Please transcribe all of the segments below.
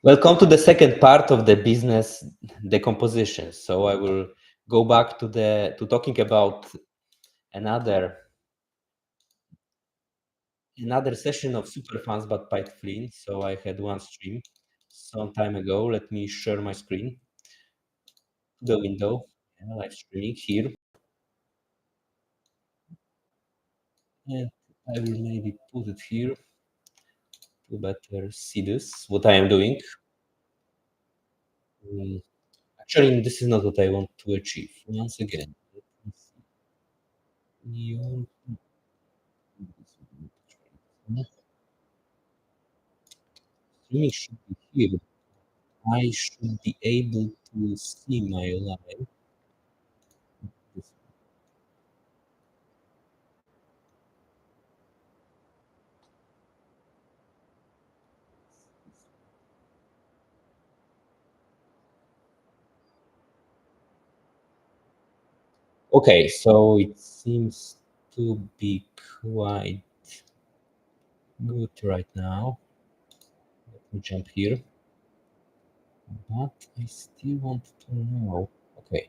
Welcome to the second part of the business decomposition. So I will go back to talking about another session of Superfans but Python Flynn. So I had one stream some time ago. Let me share my screen to the window. Live streaming here, and I will maybe put it here to better see this what I am doing. Mm, Actually, this is not what I want to achieve. Once again, let me see. Streaming should be here. I should be able to see my live. Okay, so it seems to be quite good right now. Let me jump here, but I still want to know. Okay,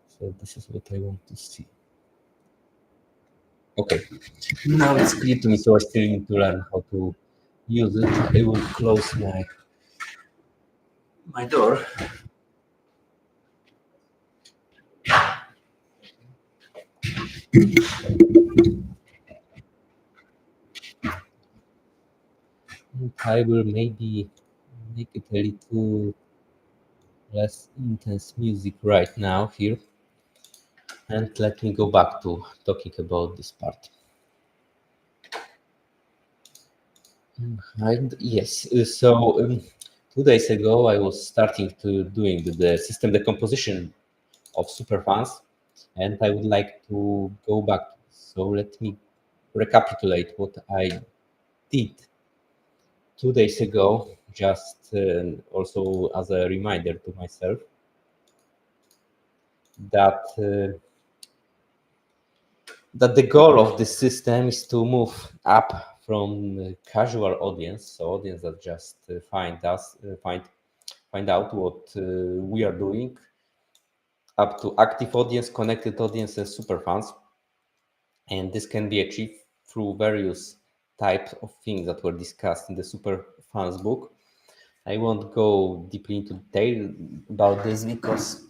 so this is what I want to see. Okay, now it's clear to me, so I still need to learn how to use it. I will close my door. And I will maybe make it a little less intense music right now here. And let me go back to talking about this part. And yes, so 2 days ago I was starting to doing the system decomposition of superfans, and I would like to go back. So let me recapitulate what I did 2 days ago, just also as a reminder to myself that that the goal of this system is to move up from casual audience, so audience that just find out what we are doing, up to active audience, connected audience, and super fans. And this can be achieved through various types of things that were discussed in the super fans book. I won't go deeply into detail about this because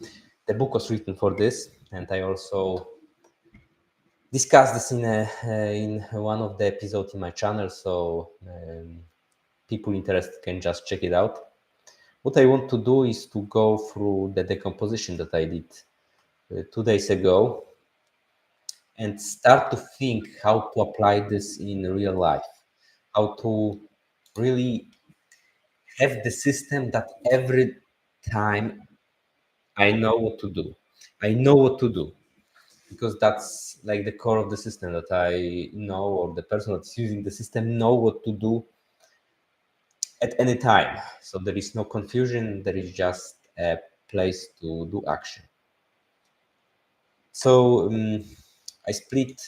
the book was written for this, and I also discussed this in one of the episodes in my channel, so people interested can just check it out. What I want to do is to go through the decomposition that I did 2 days ago and start to think how to apply this in real life, how to really have the system that every time I know what to do. I know what to do because that's like the core of the system that I know, or the person that's using the system know what to do at any time. So there is no confusion. There is just a place to do action. So I split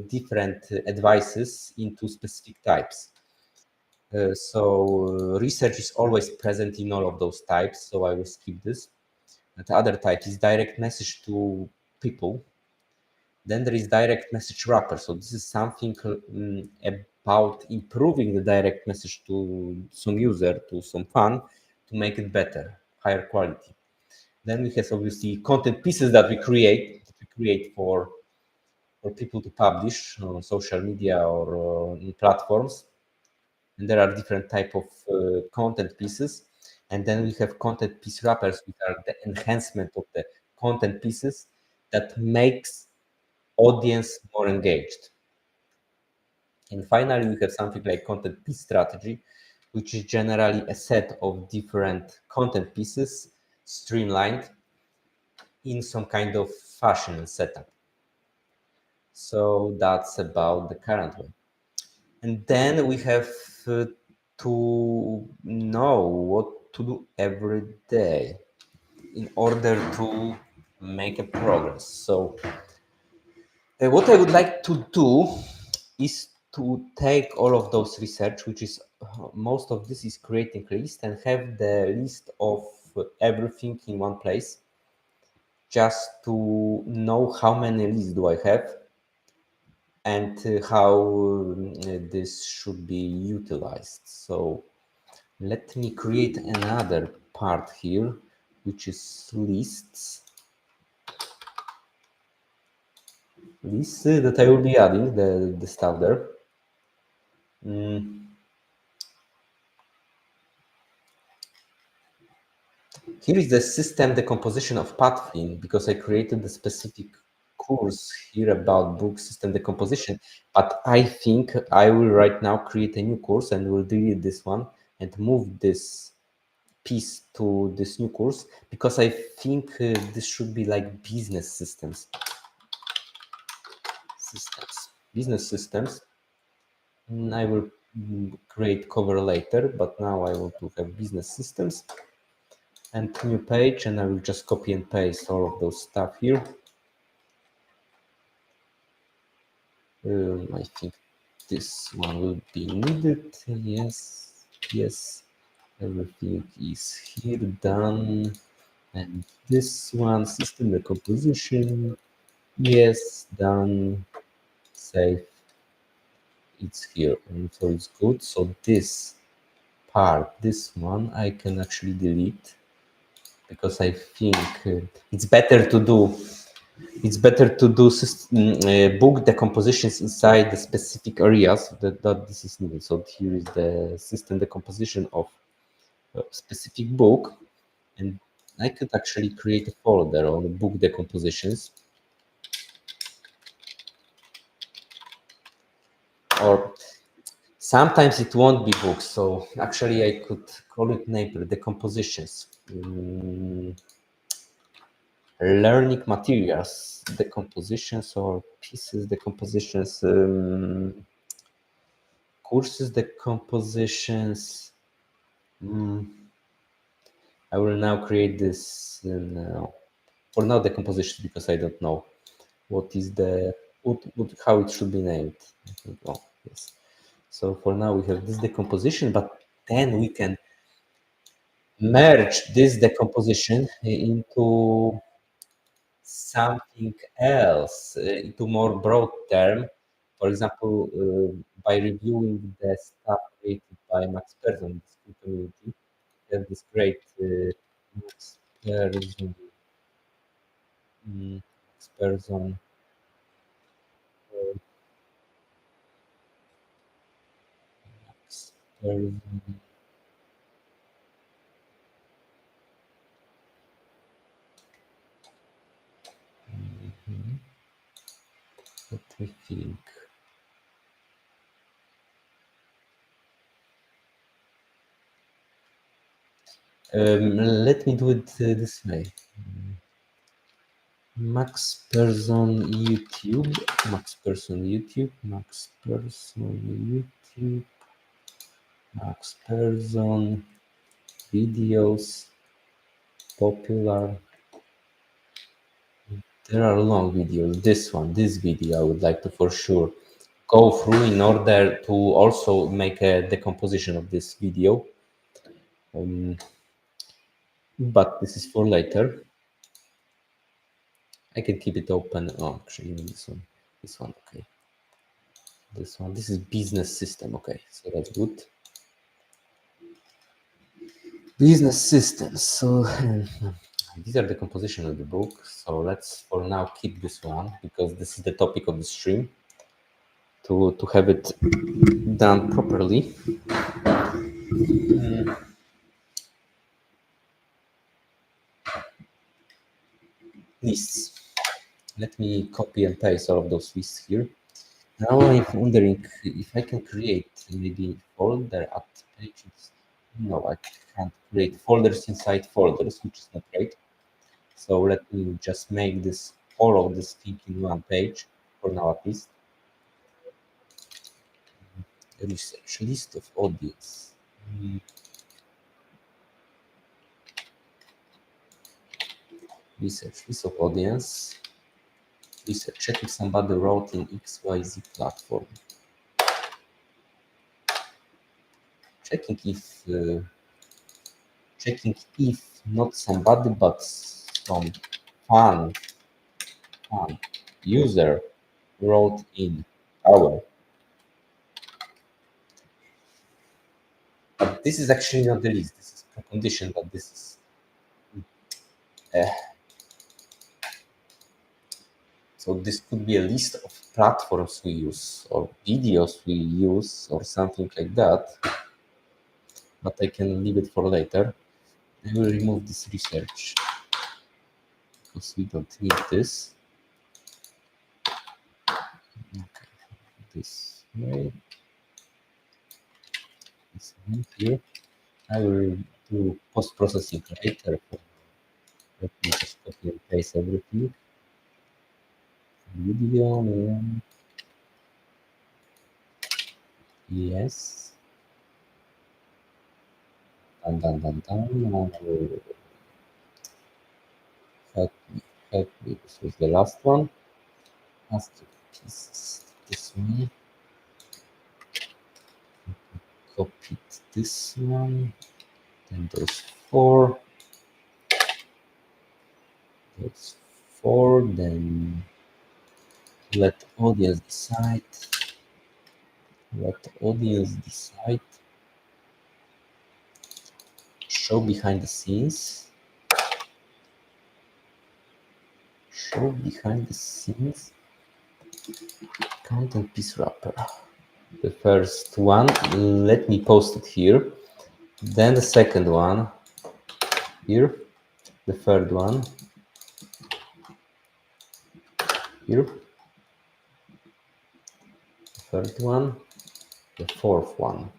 different advices into specific types. So research is always present in all of those types. So I will skip this. And the other type is direct message to people. Then there is direct message wrapper. So this is something about improving the direct message to some user, to some fan, to make it better, higher quality. Then we have obviously content pieces that we create for people to publish on social media or in platforms. And there are different type of content pieces. And then we have content piece wrappers, which are the enhancement of the content pieces that makes audience more engaged. And finally, we have something like content piece strategy, which is generally a set of different content pieces streamlined in some kind of fashion and setup. So that's about the current one. And then we have to know what to do every day in order to make a progress. So what I would like to do is to take all of those research, which is most of this is creating list and have the list of everything in one place, just to know how many lists do I have and how this should be utilized. So let me create another part here, which is lists. Lists that I will be adding the stuff there. Here is the system decomposition of pathing, because I created a specific course here about book system decomposition. But I think I will right now create a new course and will delete this one and move this piece to this new course, because I think this should be like business systems. I will create cover later, but now I want to have business systems and new page, and I will just copy and paste all of those stuff here. I think this one will be needed. Yes, yes, everything is here done. And this one, system decomposition, yes, done, save, it's here, and so it's good. So this part, this one, I can actually delete, because I think it's better to do book decompositions inside the specific areas that this is needed. So here is the system decomposition of a specific book, and I could actually create a folder on book decompositions, or sometimes it won't be books. So actually I could call it neighbor decompositions. Learning materials decompositions, or pieces decompositions, courses decompositions. I will now create this for now decomposition, because I don't know what is the how it should be named. I think, oh, yes. So for now we have this decomposition, but then we can merge this decomposition into something else, into more broad term. For example, by reviewing the stuff created by Max Persson in the community, we have this great Max Persson, Max Persson, Max Persson. Let me think. Let me do it this way. Max Persson YouTube, Max Persson YouTube, Max Persson YouTube, Max Persson videos, popular. There are long videos. This video, I would like to for sure go through in order to also make a decomposition of this video. But this is for later. I can keep it open. Oh, actually, this one, okay. This is business system. Okay, so that's good. Business systems. So these are the composition of the book. So let's for now keep this one, because this is the topic of the stream. To have it done properly. Lists. Let me copy and paste all of those lists here. Now I'm wondering if I can create maybe folder at pages. No, I can't create folders inside folders, which is not great. So let me just make this all of this thing in one page for now at least. Research list of audience. Research list of audience. Research check if somebody wrote in XYZ platform. checking if not somebody but some fan user wrote in our. But this is actually not the list. This is a condition, but this is so this could be a list of platforms we use or videos we use or something like that. But I can leave it for later. I will remove this research because we don't need this. Okay, this way. This one here. I will do post-processing later. Let me just copy and paste everything. Video. Yes. Done. Help me. This was the last one. Last two pieces. This one. Copied this one. Then those four. Those four. Then let audience decide. Let audience decide. Show behind the scenes. Show behind the scenes. Content piece wrapper. The first one, let me post it here. Then the second one here. The third one here. The third one. The fourth one.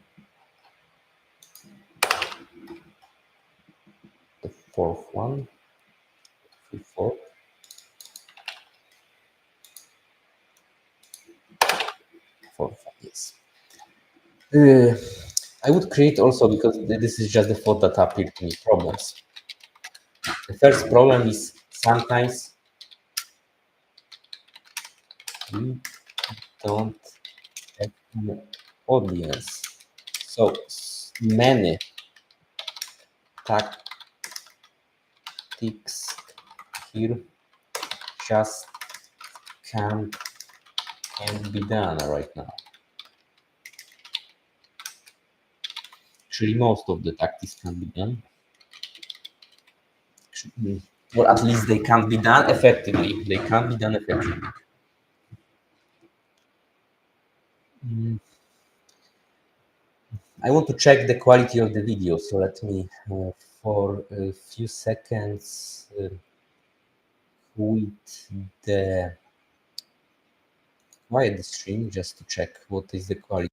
The fourth one. The fourth. Fourth one, yes. I would create also, because this is just the thought that appeared to me, problems. The first problem is sometimes we don't have an audience. So many tactics here just can't be done right now. Actually, most of the tactics can be done. Or at least they can't be done effectively. They can't be done effectively. I want to check the quality of the video, so let me, for a few seconds, quit the stream just to check what is the quality.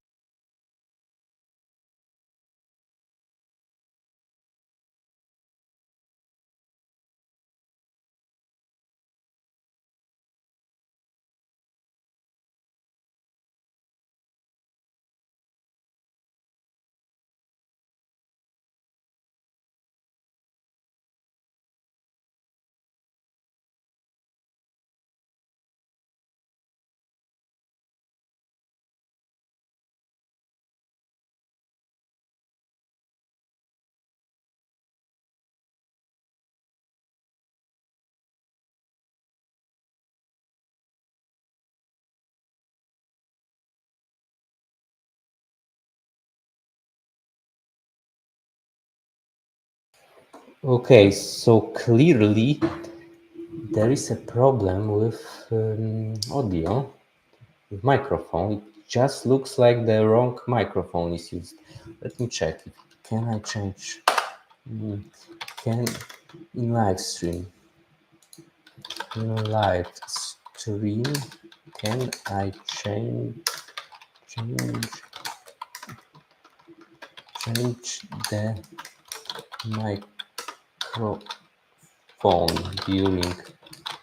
Okay, so clearly there is a problem with audio, with microphone. It just looks like the wrong microphone is used. Let me check. Can I change? Can in live stream? In live stream, can I change the microphone during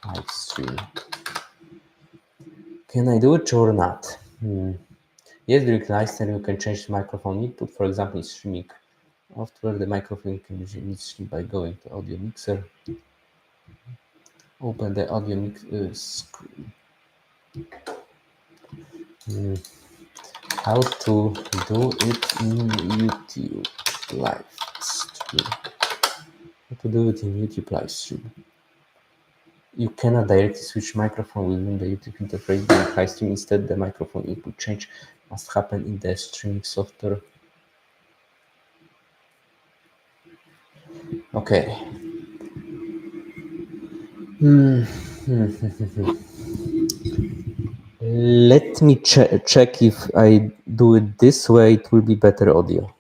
live stream? Can I do it or not? Yes, during live stream you can change the microphone input. For example, in streaming, after the microphone can be changed by going to audio mixer. Open the audio mix screen. How to do it in YouTube live stream. How to do it in YouTube live stream. You cannot directly switch microphone within the YouTube interface during live stream. Instead, the microphone input change must happen in the streaming software. Okay. Let me check if I do it this way, it will be better audio.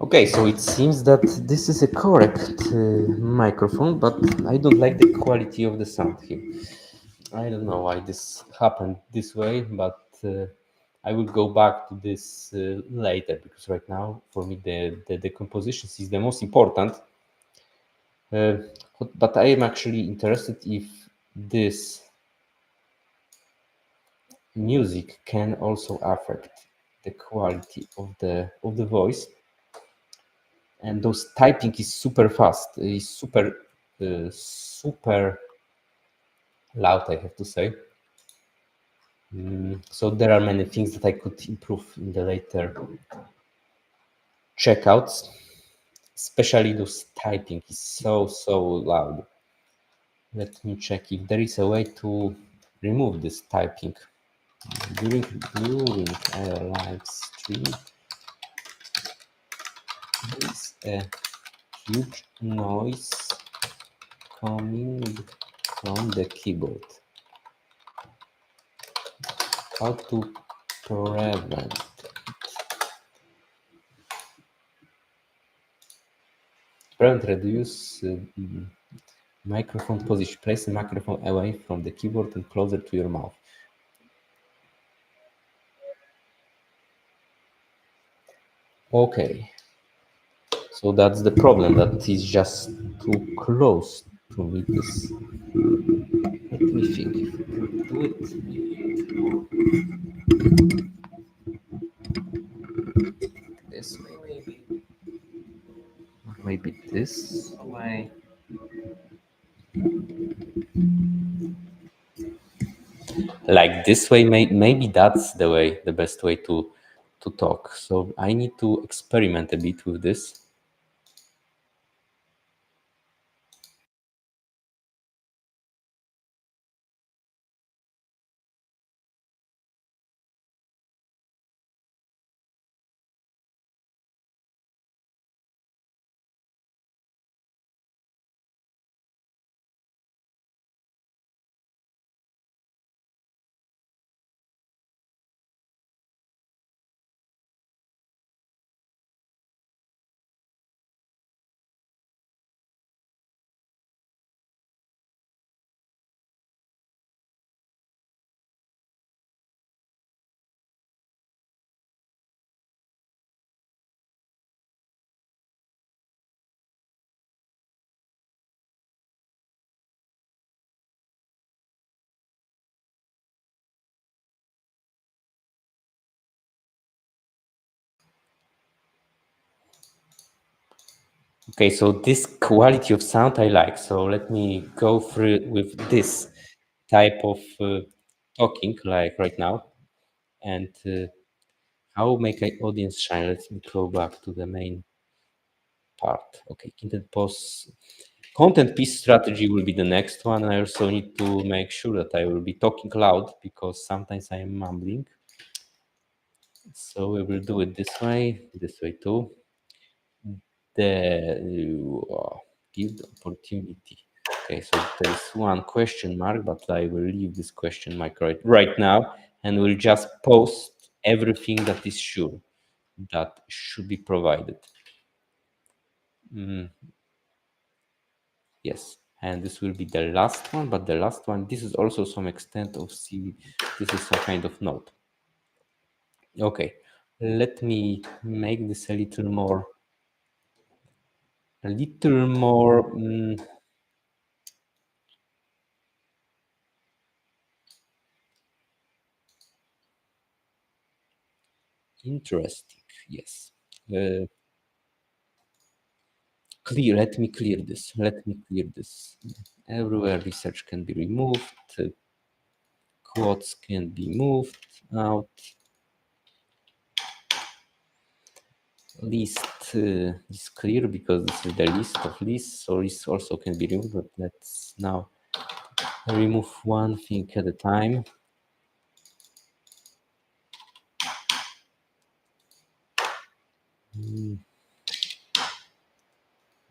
Okay, so it seems that this is a correct microphone, but I don't like the quality of the sound here. I don't know why this happened this way, but I will go back to this later because right now, for me, the decomposition is the most important. Uh, but I am actually interested if this music can also affect the quality of the voice, and those typing is super fast, is super loud, I have to say. So there are many things that I could improve in the later checkouts, especially those typing is so loud. Let me check if there is a way to remove this typing during a live stream. There is a huge noise coming from the keyboard. How to prevent reduce microphone position. Place the microphone away from the keyboard and closer to your mouth. Okay, so that's the problem, that is just too close to me. This. Let me think if we can do it this way, maybe, or maybe this way. Like this way, maybe that's the way, the best way to talk. So I need to experiment a bit with this. Okay, so this quality of sound I like. So let me go through with this type of talking, like right now, and how make an audience shine. Let me go back to the main part. Okay, Kindle pause. Content piece strategy will be the next one. I also need to make sure that I will be talking loud because sometimes I am mumbling. So we will do it this way too. Give the opportunity. Okay, so there is one question mark, but I will leave this question mark right now, and we'll just post everything that is sure that should be provided. Yes, and this will be the last one, but the last one, this is also some extent of CV. This is some kind of note. Okay, let me make this a little more interesting. Yes. Let me clear this. Everywhere research can be removed, quotes can be moved out, list is clear because this is the list of lists, so this also can be removed, but let's now remove one thing at a time.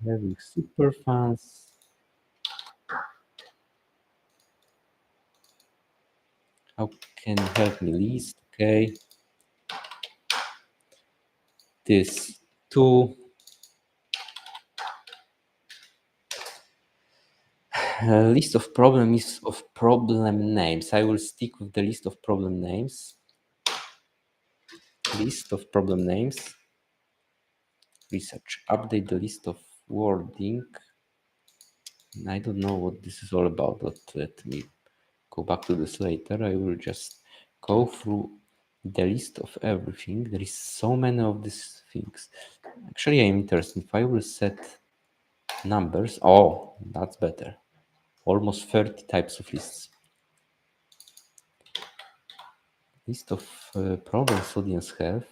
Having superfans. How can you help me list? Okay. This two list of problem names. I will stick with the list of problem names. List of problem names. Research. Update the list of wording. I don't know what this is all about, but let me go back to this later. I will just go through the list of everything. There is so many of these things. Actually, I'm interested. If I will set numbers, oh, that's better. Almost 30 types of lists. List of problems audience have.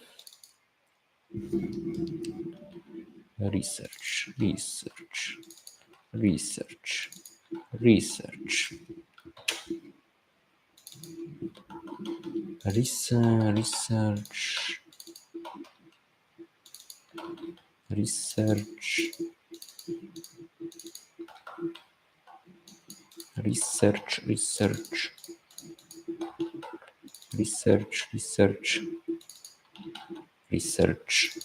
Research, research, research, research. Research, research, research, research, research, research, research,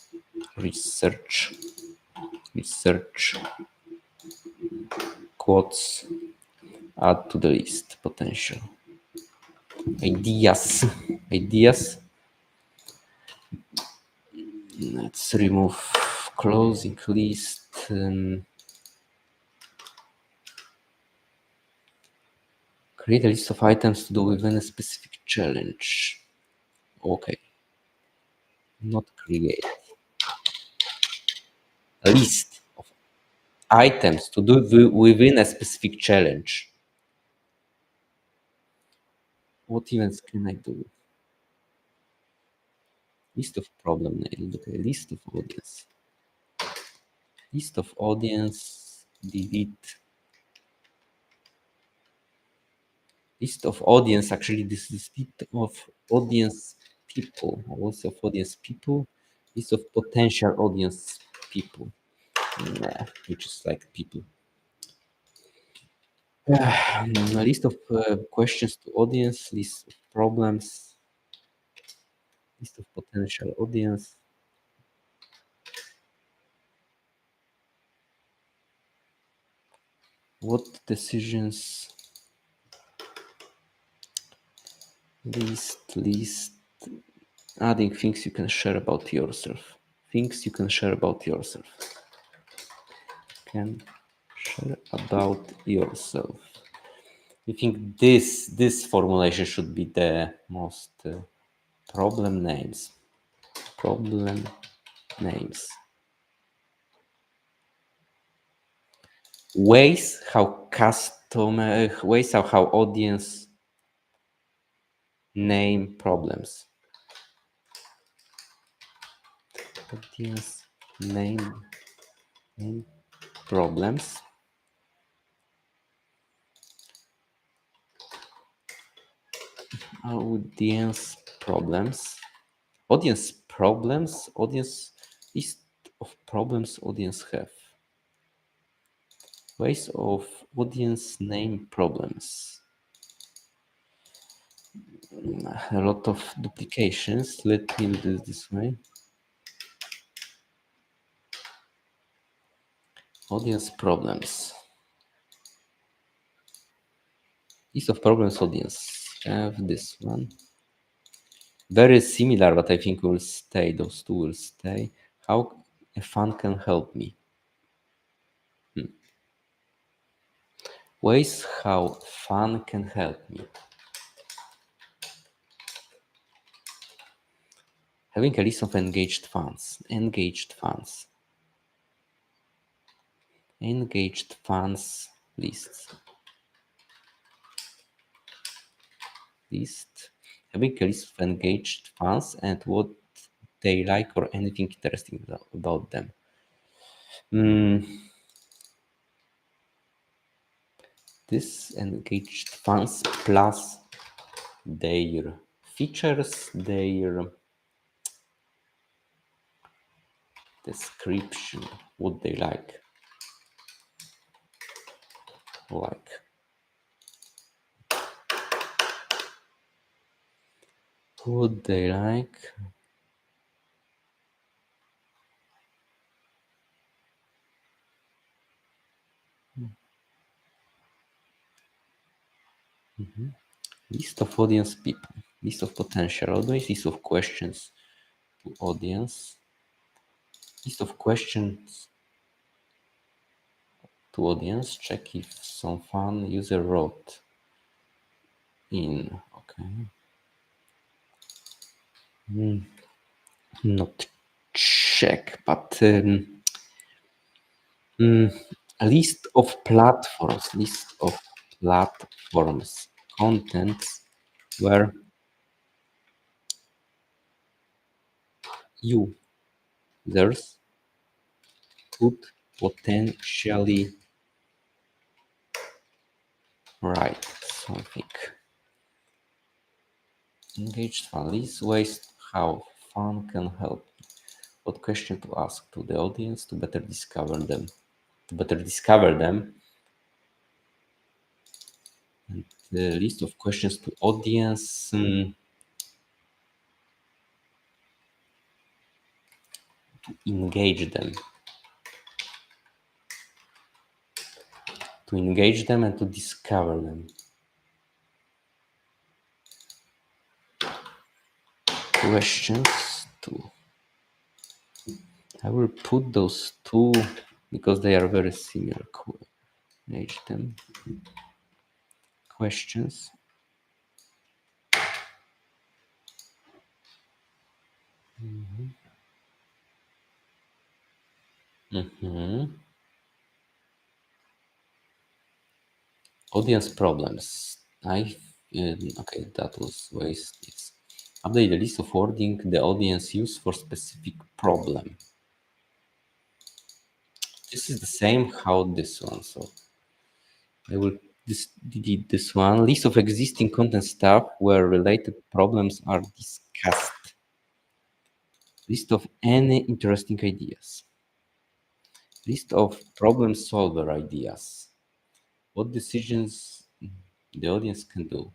research, research, quotes, add to the list, potential. Ideas, ideas. Let's remove closing list. Create a list of items to do within a specific challenge. Okay. Not create. A list of items to do within a specific challenge. What events can I do? List of problem names. Okay, list of audience. List of audience. Delete. List of audience. Actually, this is list of audience people. Also of audience people. List of potential audience people. Nah, which is like people. A list of questions to audience. List of problems. List of potential audience. What decisions? List. Adding things you can share about yourself. Things you can share about yourself. Can share about yourself. I think this formulation should be the most problem names. Problem names. Ways how how audience name problems. Audience name problems. Audience problems. Audience problems. Audience list of problems audience have. Ways of audience name problems. A lot of duplications. Let me do this way. Audience problems. List of problems audience have this one. Very similar, but I think will stay. Those two will stay. How a fan can help me. Ways how fun can help me. Having a list of engaged fans. Engaged fans. Engaged fans lists. List. Having a list of engaged fans and what they like or anything interesting about them. This engaged fans plus their features, their description, what they like. What they like. List of audience people. List of potential audience. List of questions to audience. List of questions to audience. Check if some fun user wrote in. Okay. Not check, but a list of platforms. List of platforms. Contents where users could potentially write something. Engaged fun. These ways how fun can help. What question to ask to the audience to better discover them. And the list of questions to audience. Engage them. To engage them and to discover them. Questions to. I will put those two because they are very similar. Engage them. Questions. Audience problems. Okay, that was wasted. Update the list of wording the audience use for specific problem. This is the same how this one. So I will delete this one. List of existing content stuff where related problems are discussed. List of any interesting ideas. List of problem solver ideas. What decisions the audience can do.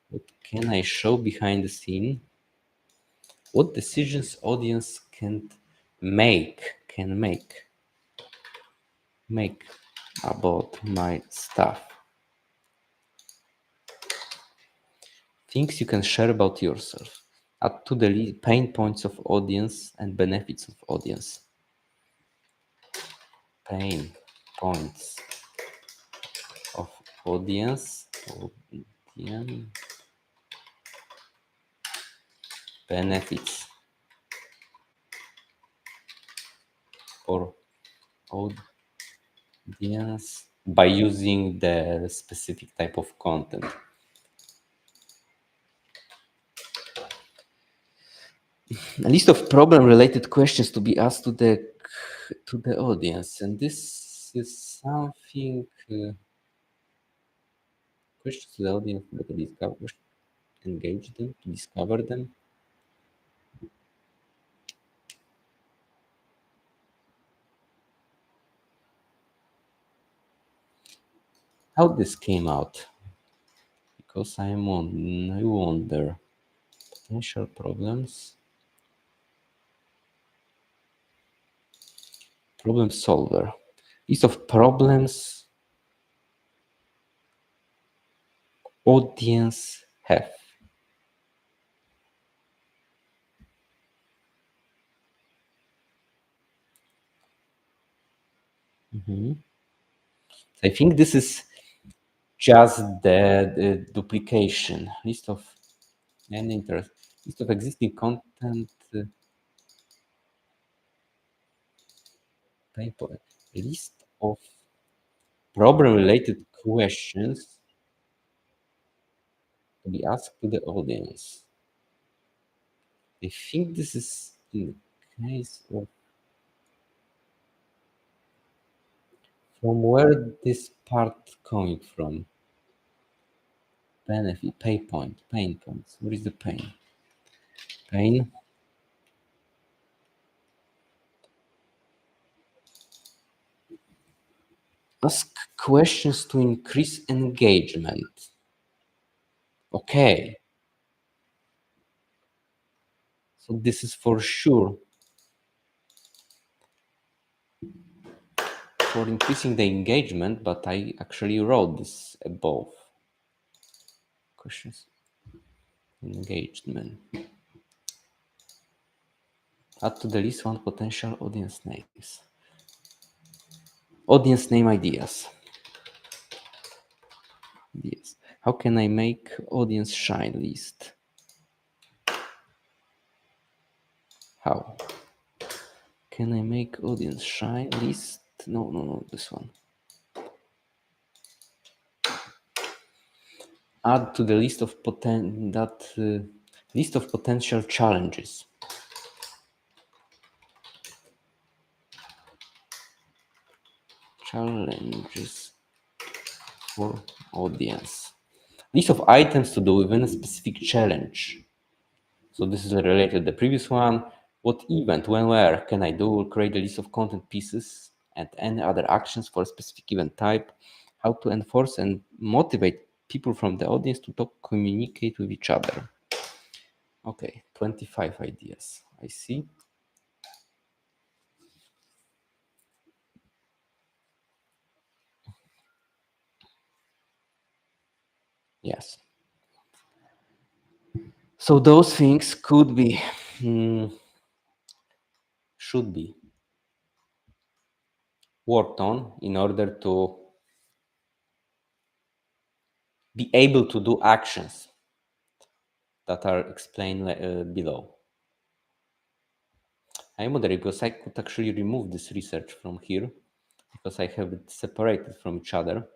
What can I show behind the scene? What decisions audience can make about my stuff. Things you can share about yourself. Add to the pain points of audience and benefits of audience. Pain points of audience. Benefits for audience by using the specific type of content. A list of problem-related questions to be asked to the audience, and this is something questions to the audience to discover, engage them, to discover them. How this came out? Because I wonder. Potential problems. Problem solver. List of problems audience have. I think this is just the duplication. List of and interest. List of existing content. Paper. List of problem-related questions to be asked to the audience. I think this is in the case of from where this part coming from. Benefit, pain points. Where is the pain? Pain. Ask questions to increase engagement. Okay. So this is for sure for increasing the engagement, but I actually wrote this above. Questions. Engagement. Add to the list one potential audience names. Audience name ideas. Yes. How can I make audience shine list? How? Can I make audience shine list? No, this one. Add to the list of list of potential challenges. Challenges for audience. List of items to do within a specific challenge. So this is related to the previous one. What event, when, where can I do? Create a list of content pieces and any other actions for a specific event type. How to enforce and motivate people from the audience to talk, communicate with each other. Okay, 25 ideas. I see. Yes. So those things could be, should be worked on in order to be able to do actions that are explained below. I'm wondering because I could actually remove this research from here because I have it separated from each other.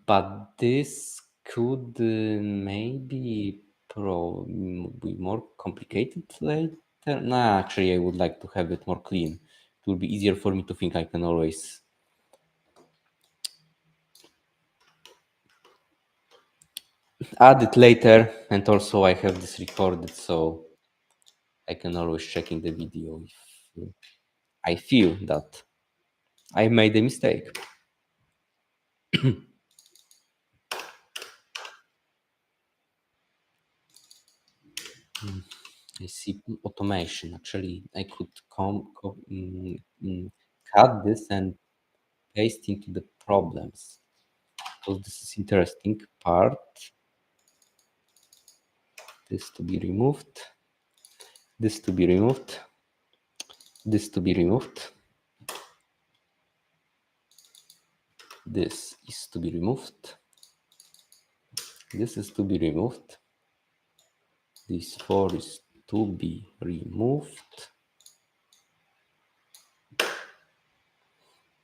But this could maybe be more complicated later. Nah, actually, I would like to have it more clean. It will be easier for me to think I can always add it later. And also I have this recorded, so I can always check in the video if I feel that I made a mistake. I see automation. Actually, I could cut this and paste into the problems. So this is interesting part. This to be removed. This to be removed. This to be removed. This is to be removed. This is to be removed. This 4 is to be removed.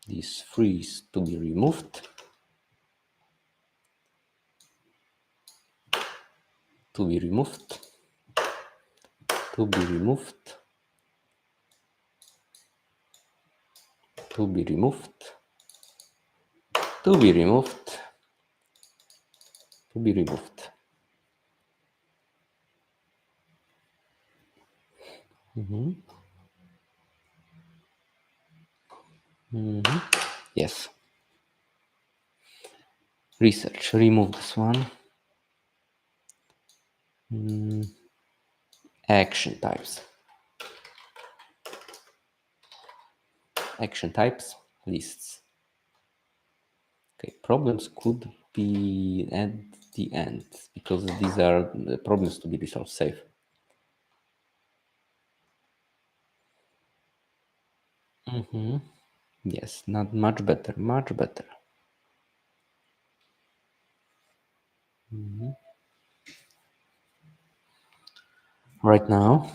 This 3 is to be removed. To be removed. To be removed. To be removed. To be removed. To be removed. Yes. Research. Remove this one. Action types. Action types. Lists. Okay. Problems could be at the end because these are the problems to be resolved safe. Yes, not much better, much better. Right now.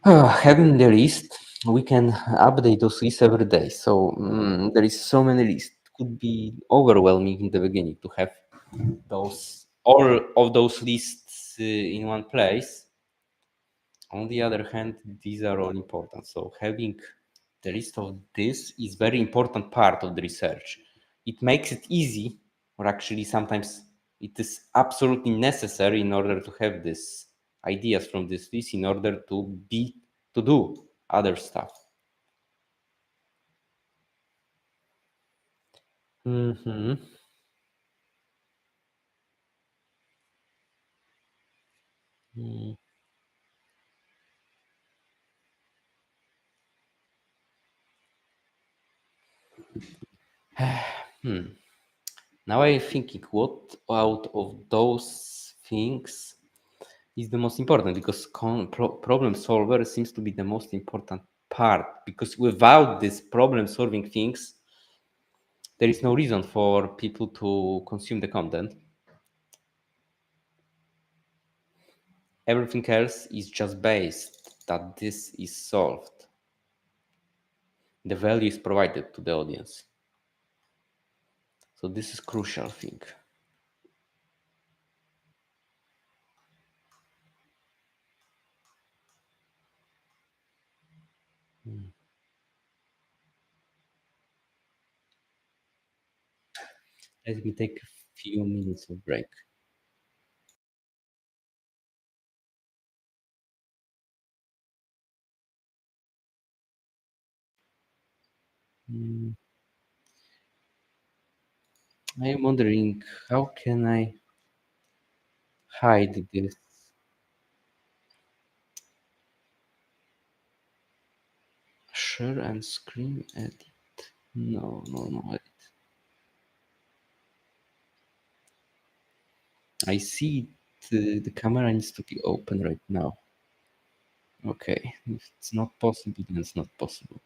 Having the list, we can update those lists every day. So there is so many lists. Could be overwhelming in the beginning to have those all of those lists in one place. On the other hand, these are all important. So having the list of this is very important part of the research. It makes it easy, or actually sometimes it is absolutely necessary in order to have these ideas from this list in order to do other stuff. Mhm. Now I'm thinking what out of those things is the most important because problem solver seems to be the most important part because without this problem solving things there is no reason for people to consume the content. Everything else is just based that this is solved. The value is provided to the audience. So this is crucial thing. Let me take a few minutes of break. I'm wondering how can I hide this? Share and screen edit. No, no, no. I see the camera needs to be open right now. Okay, if it's not possible, then it's not possible.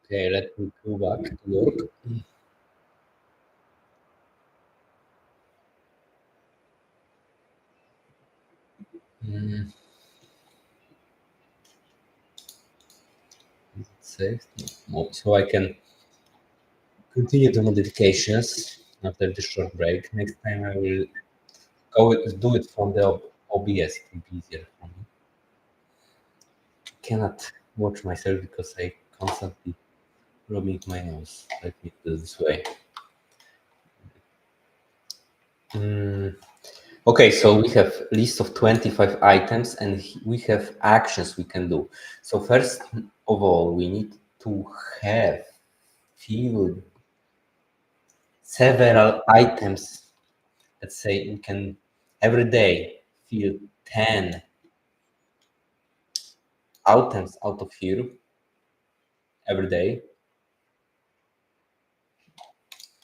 Okay, let me go back to work. Mm, is it saved? No. So I can continue the modifications after the short break. Next time I will do it from the OBS. It will be easier for me. Cannot watch myself because I constantly rubbing my nose. Let me do it this way. Mm, okay, so we have list of 25 items and we have actions we can do. So first of all, we need to have filled several items. Let's say we can every day fill 10 items out of here every day.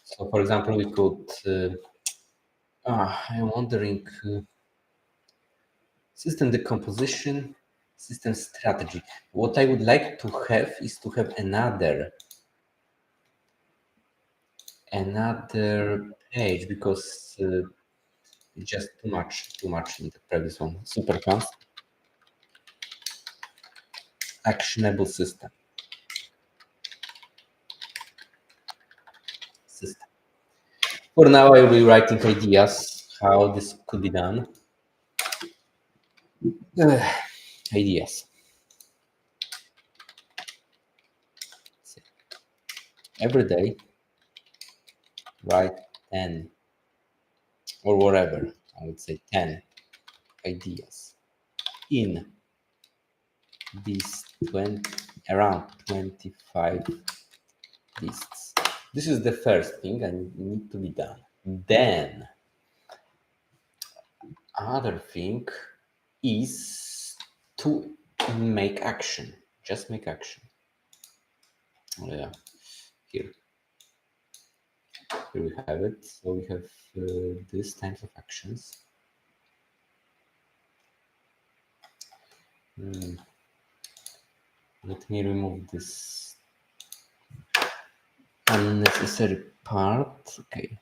So for example, we could, I'm wondering, system decomposition, system strategy. What I would like to have is to have another page because it's just too much in the previous one. Superfans, actionable system. For now, I will be writing ideas how this could be done. Uh, ideas. Every day, write 10 or whatever. I would say 10 ideas in these 20 around 25 lists. This is the first thing I need to be done. Then other thing is to make action. Just make action. Oh, yeah, here we have it. So we have these types of actions. Let me remove this unnecessary part. Okay.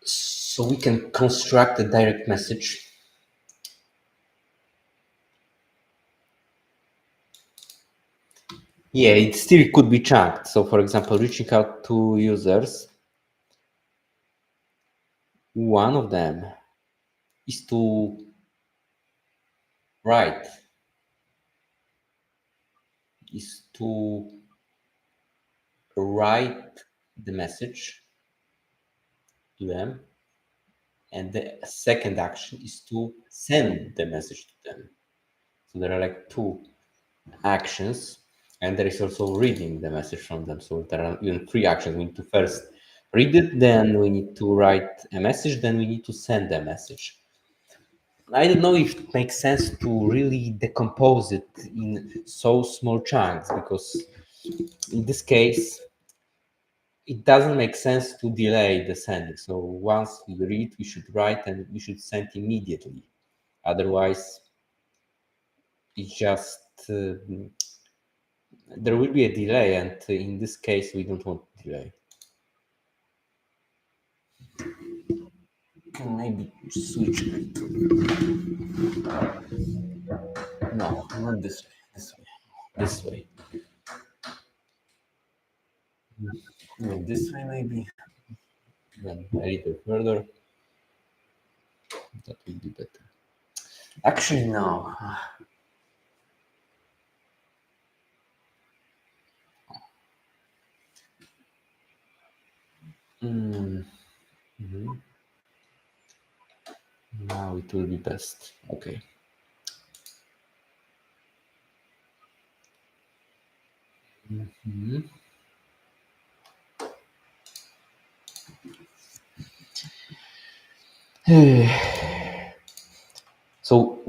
So we can construct a direct message. Yeah, it still could be chunked. So for example, reaching out to users, one of them is to write, is to write the message to them. And the second action is to send the message to them. So there are like two actions, and there is also reading the message from them. So there are even three actions. We need to first read it, then we need to write a message, then we need to send a message. I don't know if it makes sense to really decompose it in so small chunks because in this case it doesn't make sense to delay the sending. So once we read, we should write and we should send immediately. Otherwise, it's just there will be a delay, and in this case, we don't want delay. Maybe switch it. No, not this way. This way. This way. No, this way maybe. Then a little further. That will be better. Actually, no. Now it will be best. Okay. So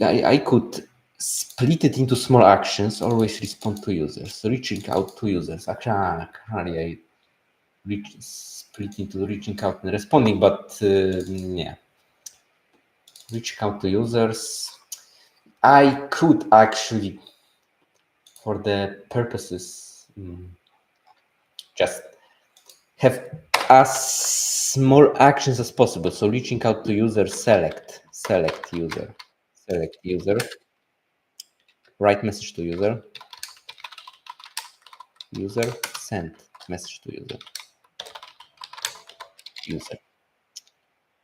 I could split it into small actions. Always respond to users. Reaching out to users. Actually, I split into reaching out and responding, but yeah. reaching out to users. I could actually, for the purposes, just have as small actions as possible. So reaching out to user, select user, write message to user, send message to user.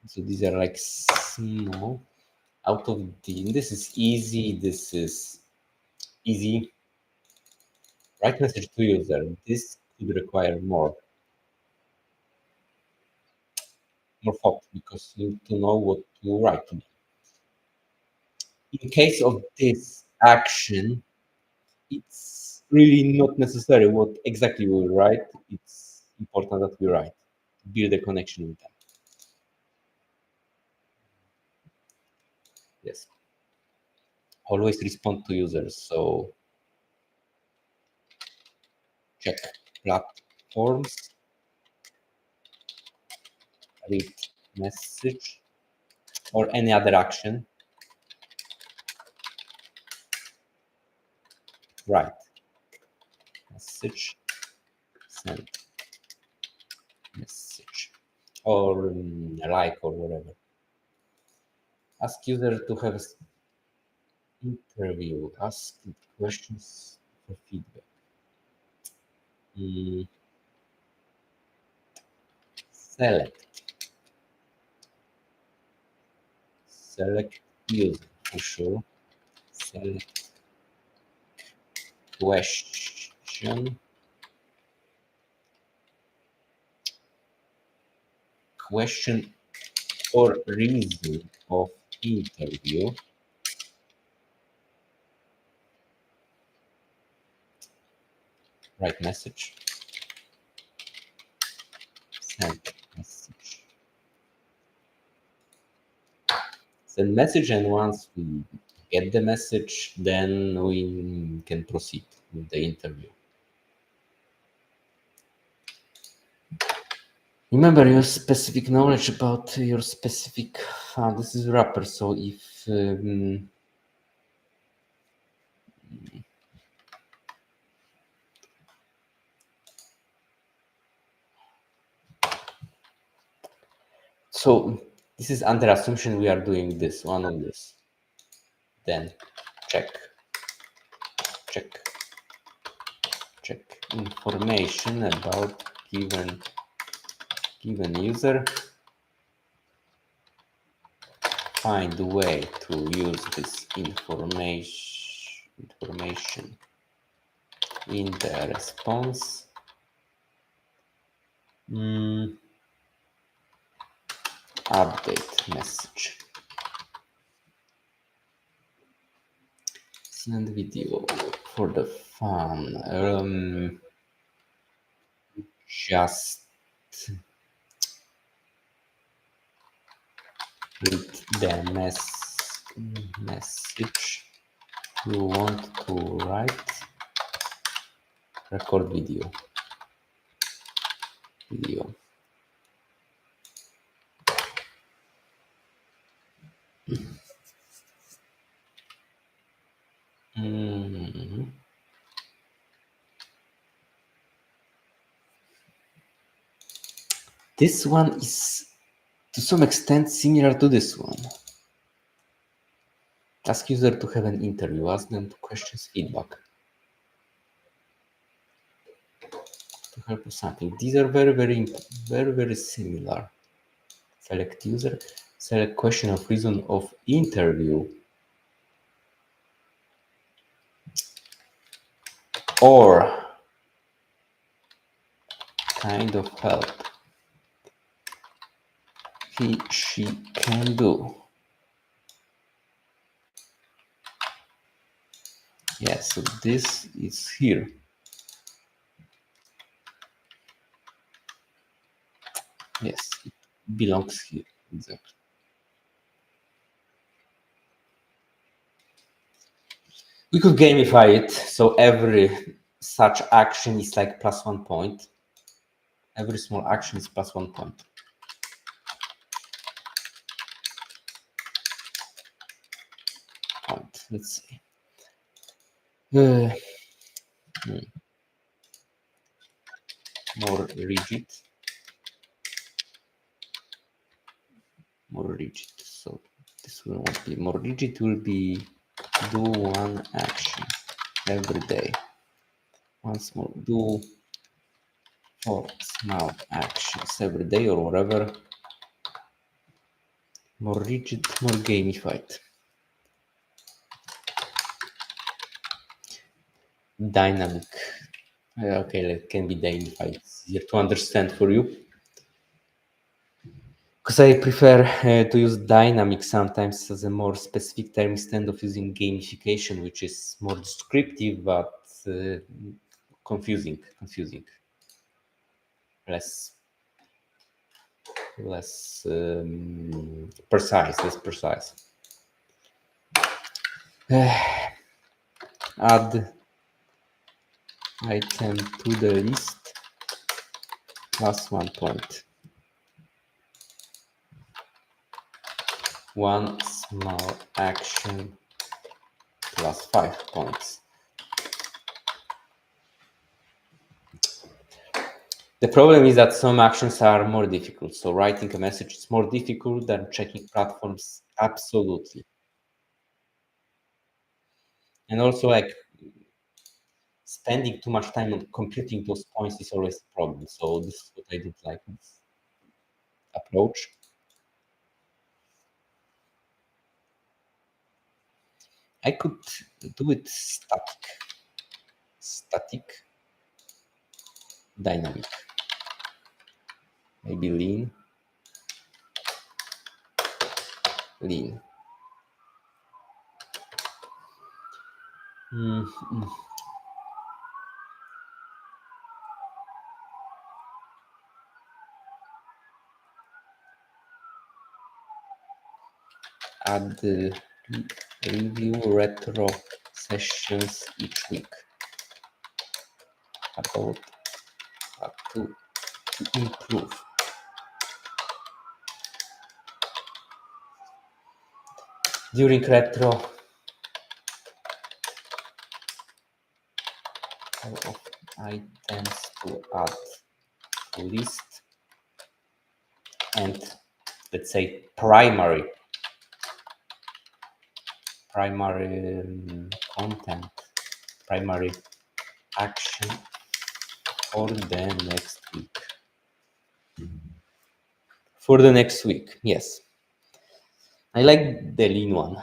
So these are like small out of the, this is easy, this is easy. Write message to user. This could require more thought because you need to know what to write. In case of this action, it's really not necessary what exactly we write. It's important that we write, build a connection with them. Yes. Always respond to users. So check platforms, read message, or any other action. Write message, send message, or like or whatever. Ask user to have an interview. Ask questions for feedback. Select user for sure. Select question or reason of interview. Write message. Send message. Send message, and once we get the message, then we can proceed with the interview. Remember your specific knowledge about your specific fund. This is wrapper, so if so this is under assumption we are doing this one on this. Then check information about given user. Find a way to use this information in the response. Update message. Send video for the fun. Just read the message you want to write. Record video. This one is to some extent similar to this one. Ask user to have an interview. Ask them to questions feedback. To help with something. These are very similar. Select user. Select question of reason of interview. Or kind of help she can do. Yes, so this is here. Yes, it belongs here. Exactly. We could gamify it, so every such action is like +1 point. Every small action is +1 point. Let's see. Uh, more rigid. More rigid. So this will not be more rigid. Will be do one action every day. Once more, do 4 small actions every day or whatever. More rigid, more gamified. Dynamic. Okay, that can be gamified. It's easier to understand for you. Because I prefer to use dynamic sometimes as a more specific term instead of using gamification, which is more descriptive but confusing, less precise. Add item to the list plus 1 point. One small action plus 5 points. The problem is that some actions are more difficult. So writing a message is more difficult than checking platforms. Absolutely. And also, like, spending too much time on computing those points is always a problem. So this is what I did like this approach. I could do it static, dynamic, maybe lean. Add review retro sessions each week. About to improve. During retro, of items to add to list and let's say primary content, primary action for the next week. For the next week, yes. I like the lean one.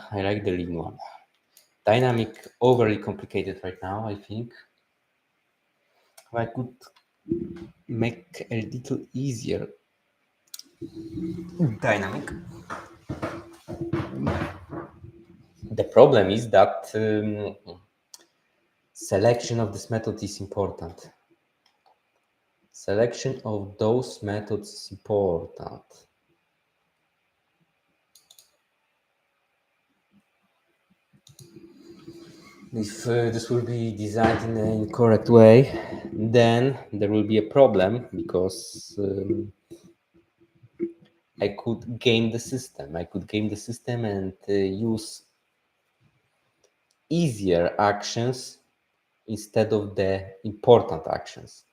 Dynamic, overly complicated right now, I think. I could make a little easier. Dynamic. The problem is that selection of this method is important. Selection of those methods is important. If this will be designed in an incorrect way, then there will be a problem because I could game the system. And use easier actions instead of the important actions.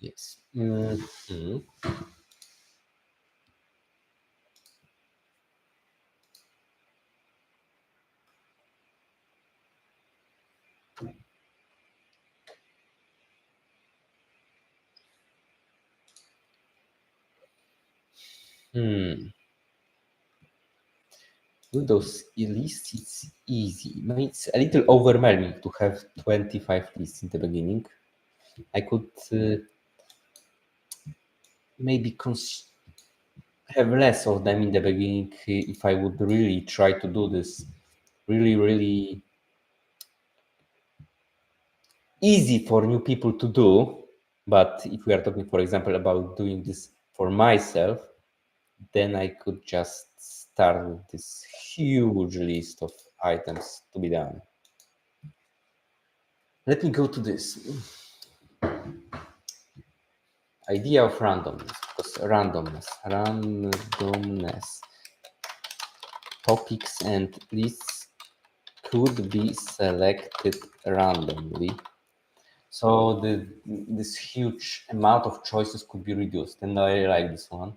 Yes. With those lists, it's easy. It's a little overwhelming to have 25 lists in the beginning. I could maybe have less of them in the beginning if I would really try to do this really easy for new people to do. But if we are talking, for example, about doing this for myself, then I could just start with this huge list of items to be done. Let me go to this idea of randomness, because randomness, topics and lists could be selected randomly. So this huge amount of choices could be reduced, and I like this one.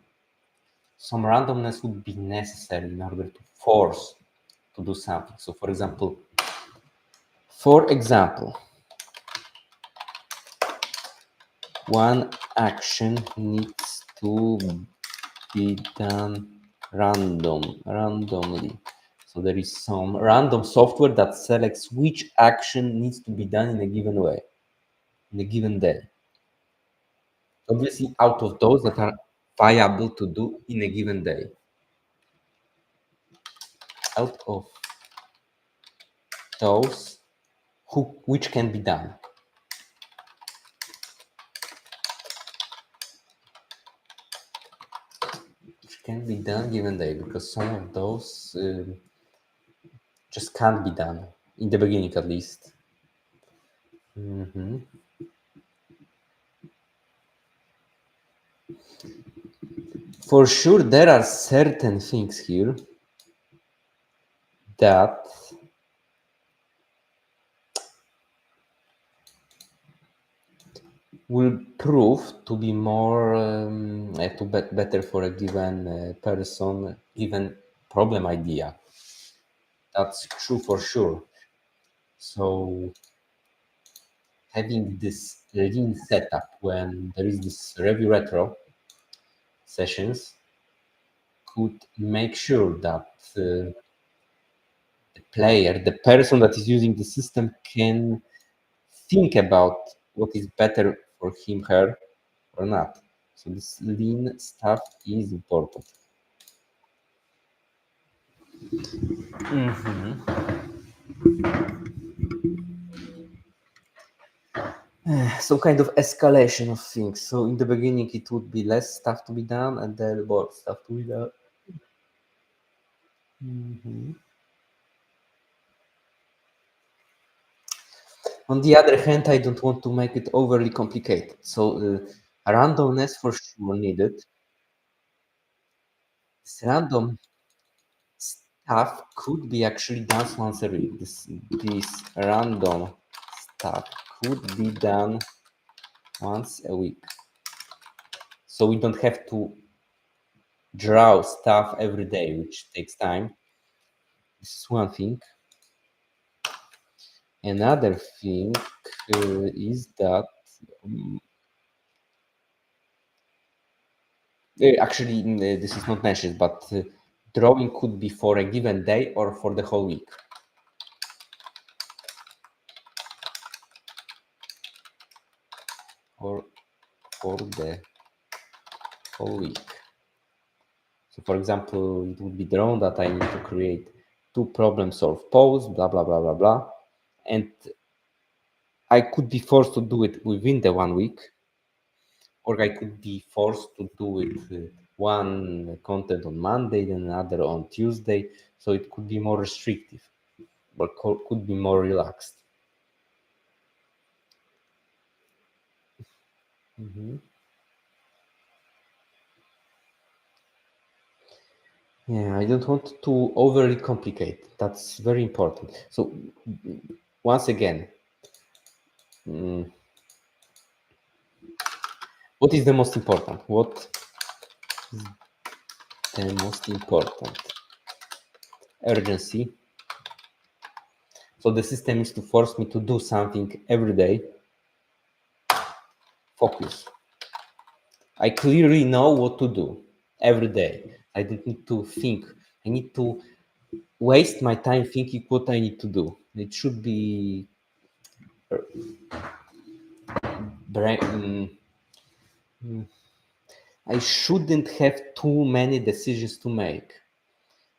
Some randomness would be necessary in order to force to do something. So for example, one action needs to be done randomly. So there is some random software that selects which action needs to be done in a given way, in a given day. Obviously, out of those that are viable to do in a given day. Out of those which can be done. Which can be done given day, because some of those just can't be done in the beginning, at least. For sure, there are certain things here that will prove to be more better for a given person, given problem idea. That's true for sure. So having this lean setup when there is this review retro sessions could make sure that the player, the person that is using the system, can think about what is better for him, her, or not. So this lean stuff is important. Some kind of escalation of things. So in the beginning, it would be less stuff to be done, and then more stuff to be done. On the other hand, I don't want to make it overly complicated. So randomness for sure needed. This random stuff could be actually done once a week. This random stuff could be done once a week. So we don't have to draw stuff every day, which takes time. This is one thing. Another thing is that actually this is not mentioned, but drawing could be for a given day or for the whole week. Or for the whole week. So for example, it would be drawn that I need to create 2 problem solve pose, blah, blah, blah, blah, blah. And I could be forced to do it within the 1 week, or I could be forced to do it one content on Monday, then another on Tuesday. So it could be more restrictive, but could be more relaxed. Yeah, I don't want to overly complicate. That's very important. So once again, what is the most important? What is the most important? Urgency. So the system is to force me to do something every day. Focus. I clearly know what to do every day. I don't need to think. I need to waste my time thinking what I need to do. It should be I shouldn't have too many decisions to make.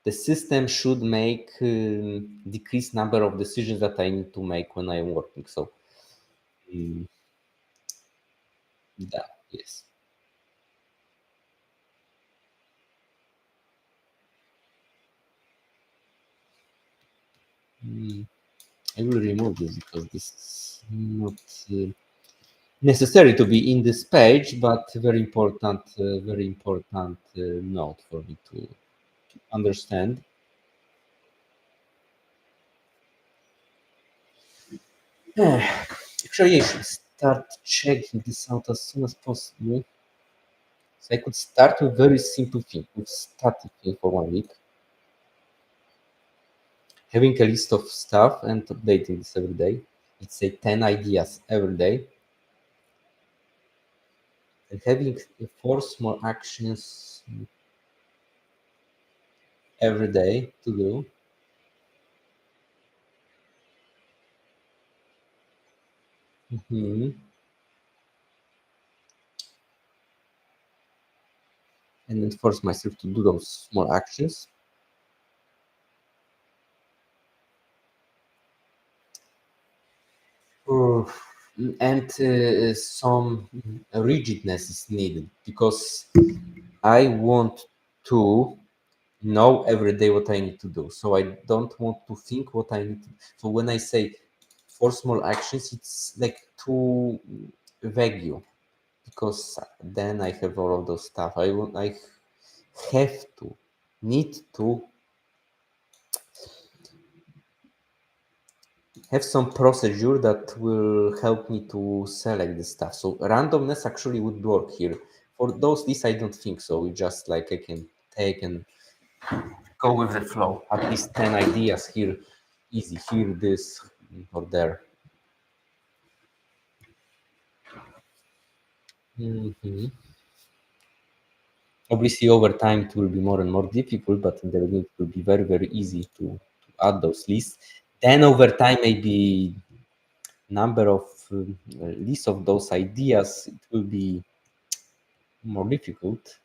The system should make decreased number of decisions that I need to make when I'm working. So that, yes. I will remove this because this is not necessary to be in this page, but very important note for me to understand. Actually, I should start checking this out as soon as possible. So I could start with very simple thing, with static thing for 1 week, having a list of stuff and updating this every day. Let's say 10 ideas every day, and having 4 small actions every day to do. Mhm. And then force myself to do those small actions. Uh, and some rigidness is needed because I want to know every day what I need to do. So I don't want to think what I need to. So when I say 4 small actions, it's like too vague because then I have all of those stuff. I have to, need to have some procedure that will help me to select the stuff. So randomness actually would work here. For those lists, I don't think so. It's just like I can take and go with the flow. At least 10 ideas here, easy. Here, this, or there. Mhm. Obviously, over time, it will be more and more difficult, but in the beginning, it will be very, very easy to add those lists. Then, over time, maybe number of lists of those ideas, it will be more difficult.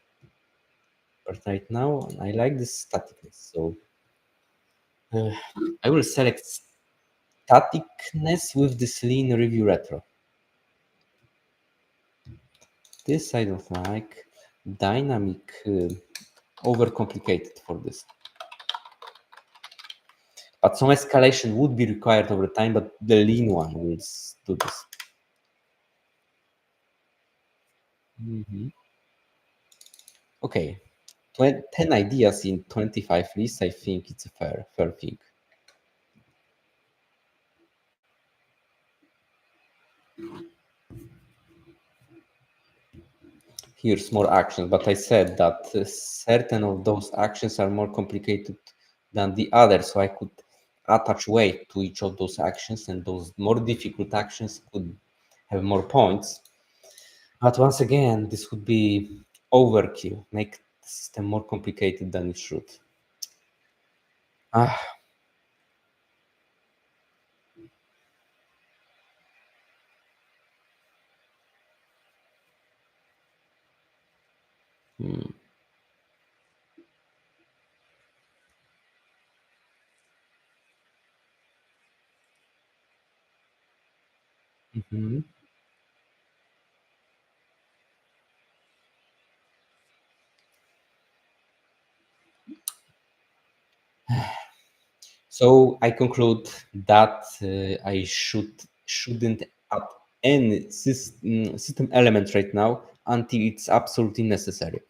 But right now, I like this staticness. So uh, I will select staticness with this lean review retro. This I don't like. Dynamic, overcomplicated for this. But some escalation would be required over time, but the lean one will do this. Mhm. Okay, 10 ideas in 25 lists, I think it's a fair thing. Here's more actions, but I said that certain of those actions are more complicated than the others, so I could attach weight to each of those actions, and those more difficult actions could have more points. But once again, this would be overkill, make the system more complicated than it should. Ah, hmm, mhm. So I conclude that I shouldn't add any system element right now until it's absolutely necessary.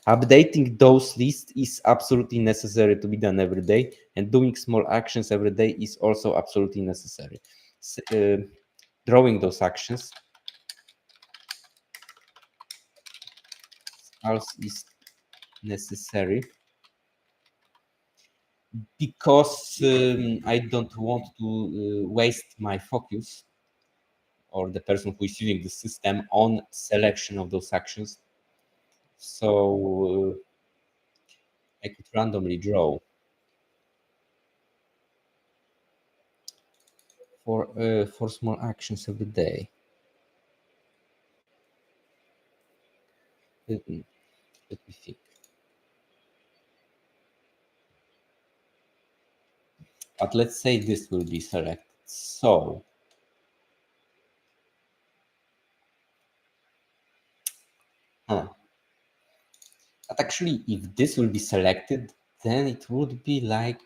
Updating those lists is absolutely necessary to be done every day, and doing small actions every day is also absolutely necessary. Drawing those actions also is necessary because I don't want to waste my focus or the person who is using the system on selection of those actions. So I could randomly draw for small actions every day. Let me think. But let's say this will be selected. So huh. But actually, if this will be selected, then it would be like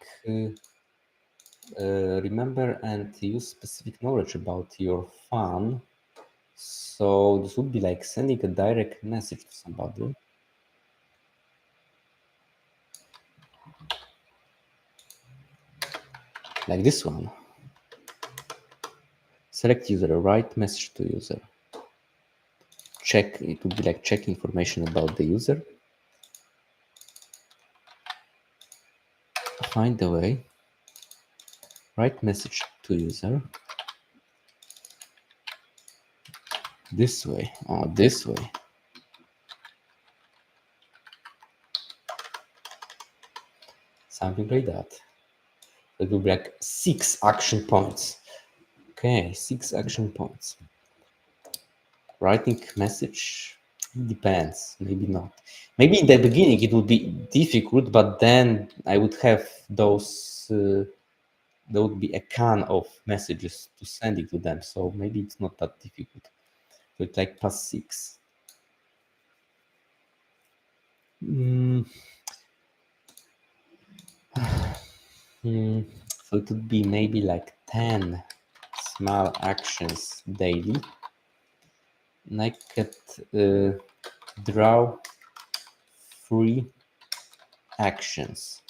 remember and use specific knowledge about your fan. So this would be like sending a direct message to somebody. Like this one. Select user, write message to user. Check, it would be like check information about the user. Find the way. Write message to user. This way. Oh, this way. Something like that. It will be like 6 action points. Okay, 6 action points. Writing message depends, maybe not. Maybe in the beginning it would be difficult, but then I would have those. There would be a can of messages to send it to them, so maybe it's not that difficult. So it's like +6. So it would be maybe like 10 small actions daily. And I could draw 3 actions.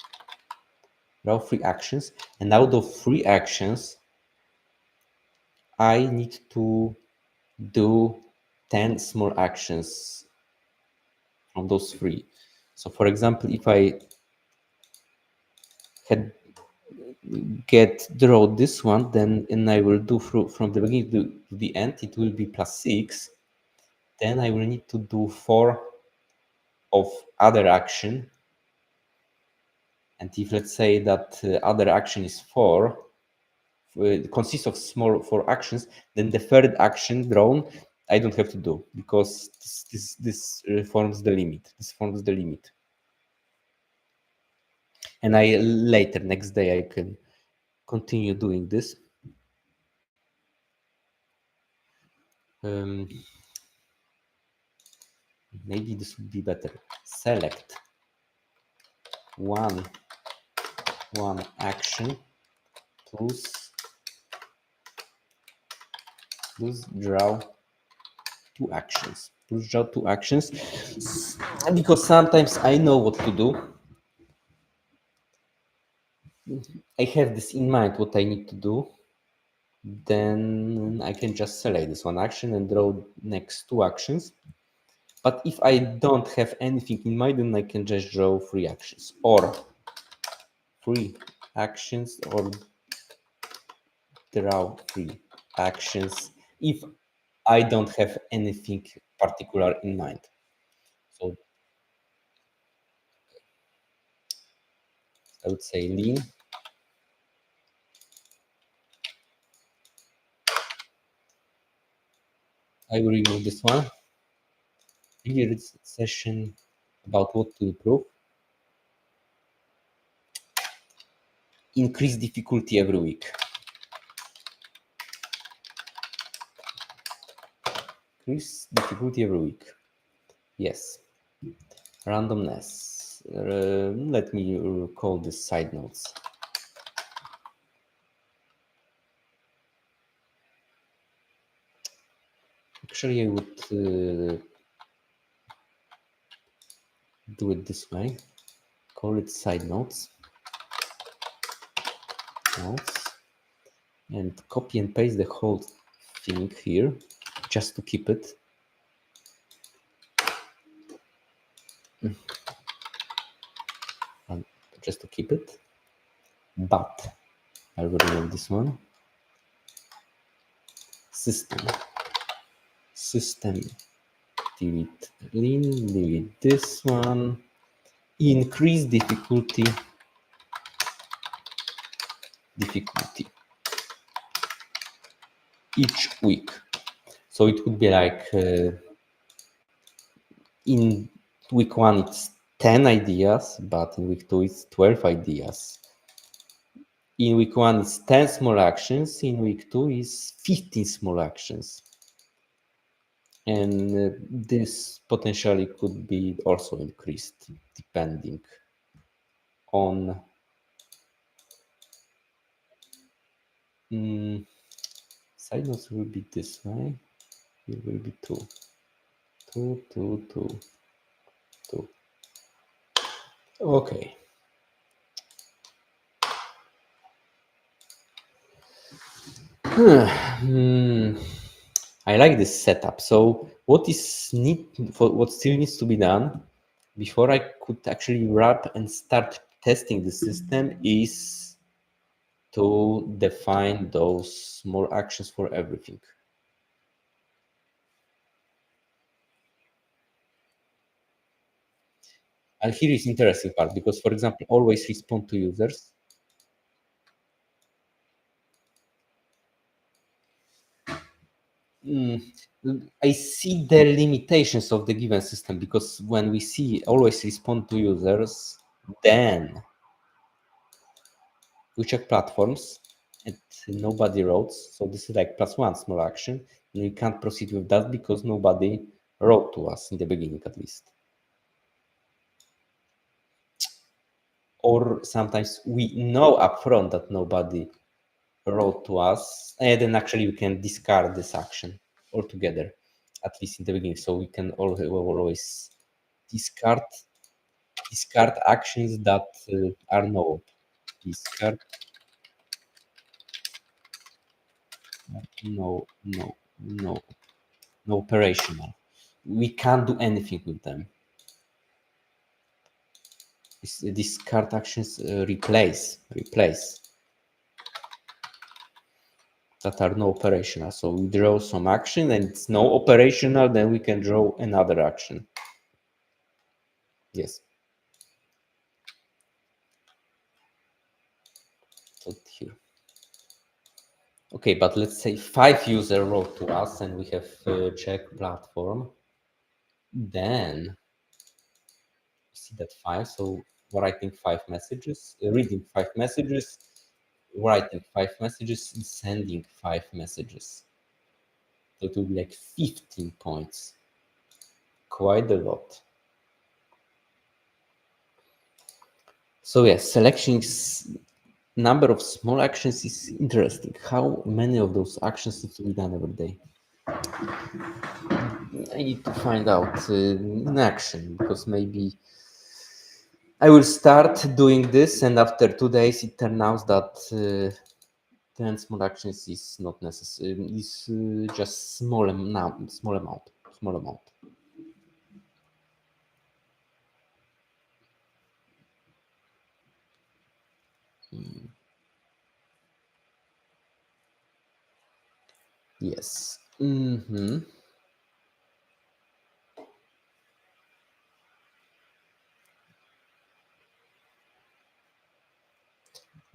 Draw 3 actions, and out of 3 actions, I need to do 10 small actions from those 3. So, for example, if I had draw this one, then and I will do from the beginning to the end, it will be +6. Then I will need to do 4 of other action. And if let's say that other action is 4, consists of small 4 actions, then the third action drawn I don't have to do, because this forms the limit. This forms the limit. And I later, next day, I can continue doing this. Maybe this would be better. Select one action plus draw 2 actions. Plus draw 2 actions, because sometimes I know what to do. I have this in mind what I need to do. Then I can just select this one action and draw next 2 actions. But if I don't have anything in mind, then I can just draw 3 actions, or 3 actions, or draw 3 actions if I don't have anything particular in mind. So I would say lean. I will remove this one. Here it's a session about what to improve. Increase difficulty every week. Increase difficulty every week. Yes. Randomness. Let me call this side notes. Actually, I would do it this way. Call it side notes. And copy and paste the whole thing here, just to keep it. And just to keep it. But I will remove this one. System. Delete lean. Delete this one. Increase difficulty each week. So it would be like in week 1 it's 10 ideas, but in week 2 it's 12 ideas. In week 1 it's 10 small actions, in week 2 is 15 small actions. And this potentially could be also increased depending on Side notes will be this way. It will be 2, 2, 2, 2, 2. Okay. Hmm. I like this setup. So what still needs to be done before I could actually wrap and start testing the system is to define those small actions for everything. And here is interesting part because, for example, always respond to users. Mm, I see the limitations of the given system because when we see always respond to users, then we check platforms and nobody wrote. So this is like plus one small action. And we can't proceed with that because nobody wrote to us in the beginning at least. Or sometimes we know upfront that nobody wrote to us, and then actually we can discard this action altogether, at least in the beginning. So we can always discard actions that are no discard no no no no operational. We can't do anything with them. Discard actions replace that are no operational. So we draw some action and it's no operational, then we can draw another action. Yes. So here. Okay, but let's say 5 user wrote to us and we have check platform. Then see that 5. So writing 5 messages, reading 5 messages, writing 5 messages, and sending 5 messages. So it will be like 15 points. Quite a lot. So yes, selection number of small actions is interesting. How many of those actions need to be done every day? I need to find out in action because maybe I will start doing this, and after 2 days, it turns out that 10 small actions is not necessary. Is just small amount. Yes. And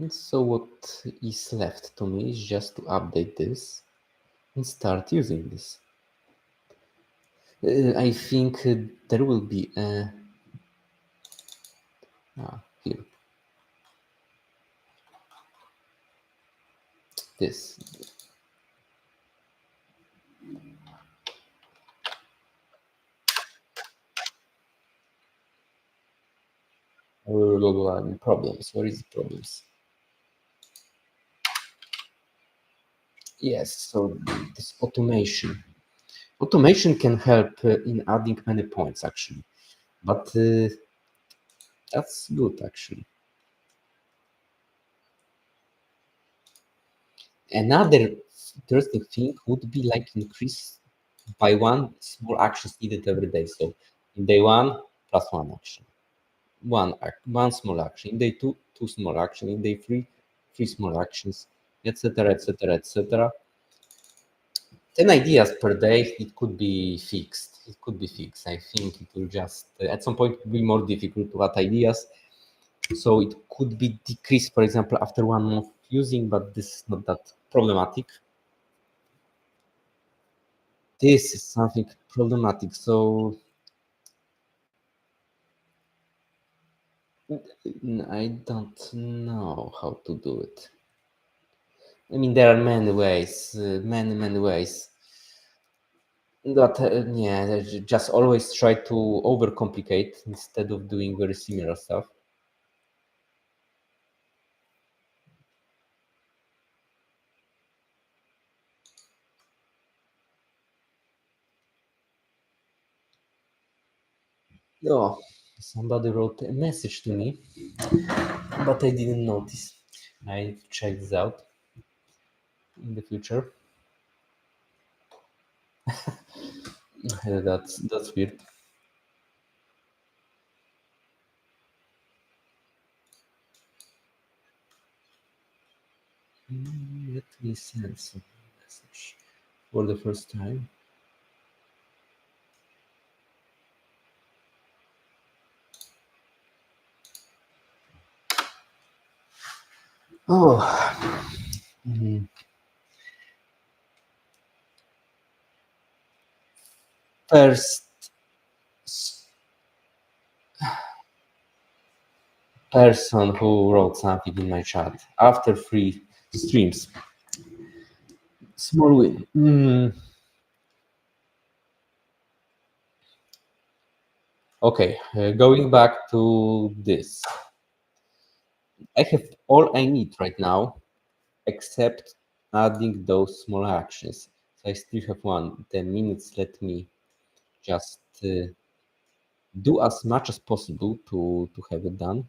so what is left to me is just to update this and start using this. I think there will be a here this problems. Where is the problems? Yes. So this automation can help in adding many points actually, but that's good actually. Another interesting thing would be like increase by one small actions needed every day. So in day one, plus one action, one small action. In day two, two small action. In day three, three small actions, etc., etc., etc. 10 ideas per day. It could be fixed. It could be fixed. I think it will just at some point be more difficult to add ideas. So it could be decreased, for example, after 1 month using, but this is not that problematic. This is something problematic. So I don't know how to do it. I mean, there are many ways, many ways. But yeah, just always try to overcomplicate instead of doing very similar stuff. Oh, somebody wrote a message to me, but I didn't notice. I need to check this out in the future. That's weird. Let me send some message for the first time. Oh, mhm. First s- person who wrote something in my chat after 3 streams. Small win. Okay, going back to this. I have all I need right now except adding those small actions. So I still have 10 minutes. Let me just do as much as possible to have it done.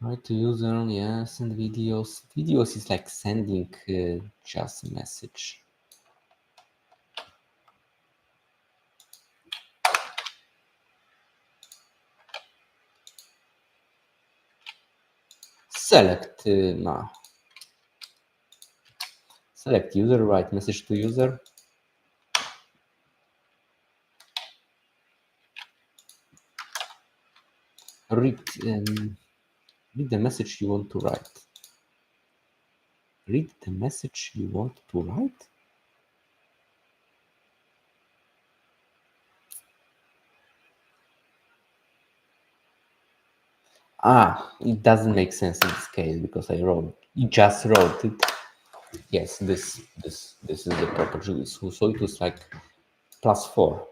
Right to user, yes, and videos. Videos is like sending just a message. Select, no. Select user, write message to user. Read, read the message you want to write. Read the message you want to write? Ah, it doesn't make sense in this case because you just wrote it. Yes, this is the proper Jewish. So it was like +4.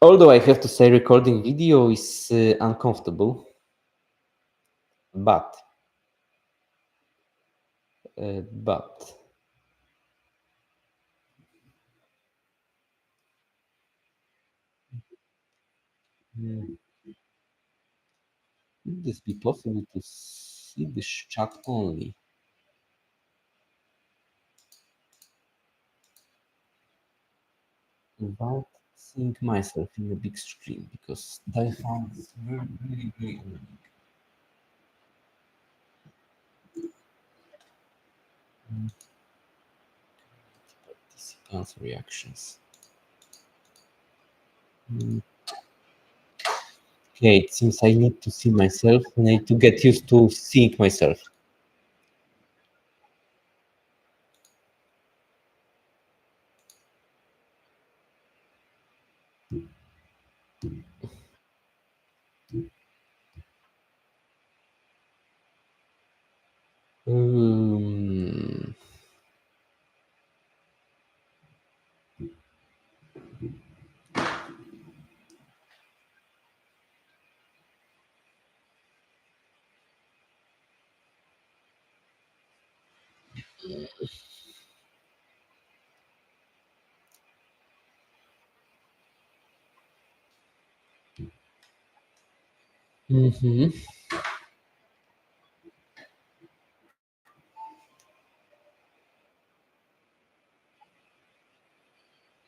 Although I have to say recording video is uncomfortable, but would this be possible to see this chat only without seeing myself in the big screen? Because I found this really annoying. Participants' reactions. Mm, okay, it seems I need to see myself and I need to get used to seeing myself. Um, mhm.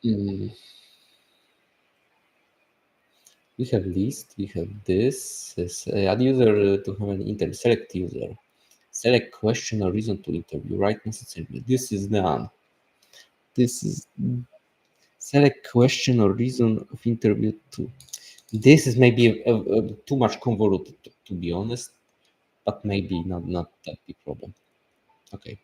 Mm, we have list, we have this, add user to have an interview, select user, select question or reason to interview, write message. This is done. This is select question or reason of interview to. This is maybe too much convoluted to be honest, but maybe not that big problem. Okay.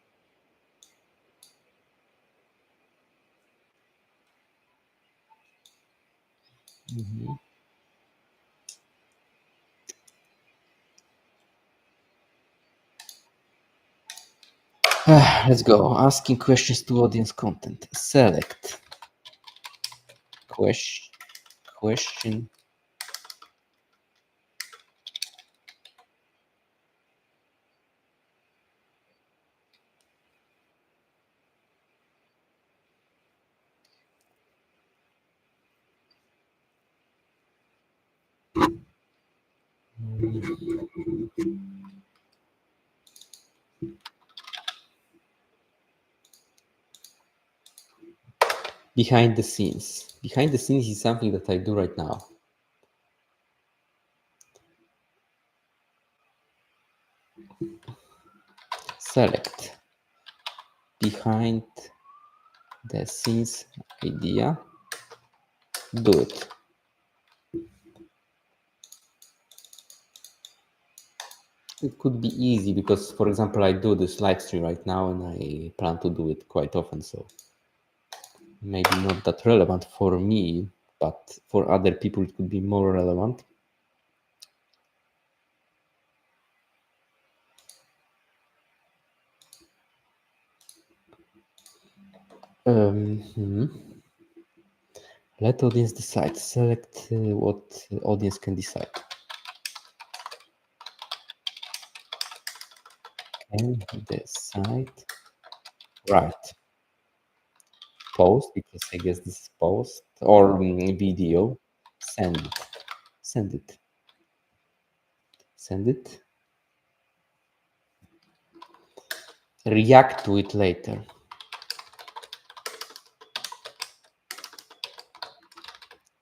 Mhm. Let's go. Asking questions to audience content. Select question. Behind the scenes. Behind the scenes is something that I do right now. Select behind the scenes idea. Do it. It could be easy because, for example, I do this live stream right now and I plan to do it quite often. So maybe not that relevant for me, but for other people, it could be more relevant. Let audience decide. Select what audience can decide. Can decide. Right. Post, because I guess this is post or video. Send it. Send it. Send it. React to it later.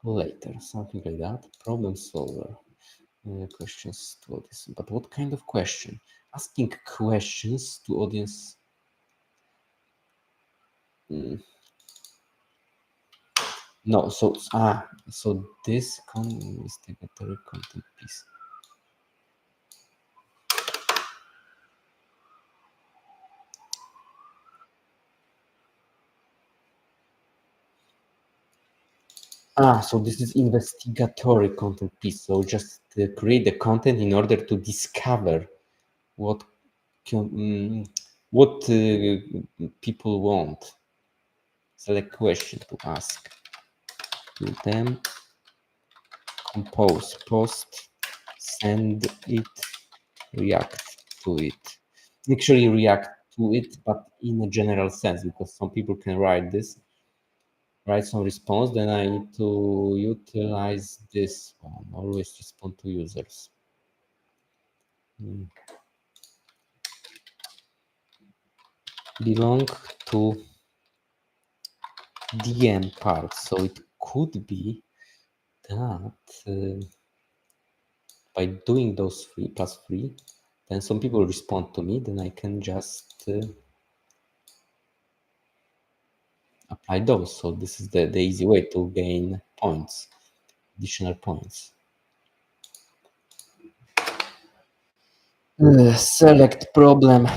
Later, something like that. Problem solver. Questions to audience. But what kind of question? Asking questions to audience. No, so this is the category content piece. So this is investigatory content piece. So just create the content in order to discover what people want. Select question to ask to them. Compose, post, send it, react to it. Actually, react to it, but in a general sense, because some people can write some response, then I need to utilize this one. Always respond to users. Belong to DM part. So it could be that by doing those 3+3, then some people respond to me, then I can just apply those. So this is the easy way to gain points, additional points. Select problem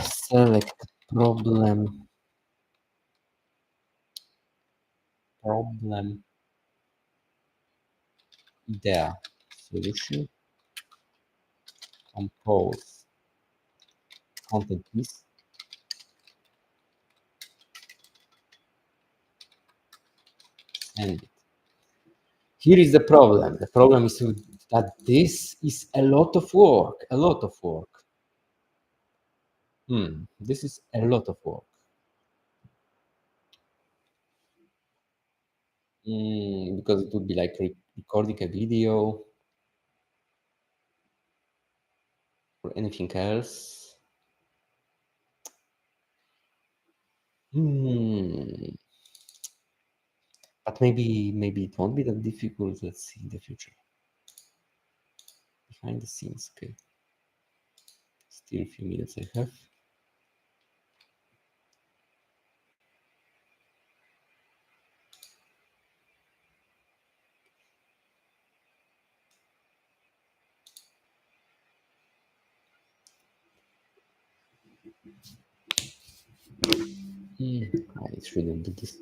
idea, solution, compose, content piece, send it. Here is the problem. The problem is that this is a lot of work, This is a lot of work. Because it would be like recording a video or anything else. But maybe it won't be that difficult. Let's see in the future. Behind the scenes, okay. Still a few minutes I have. I shouldn't do this.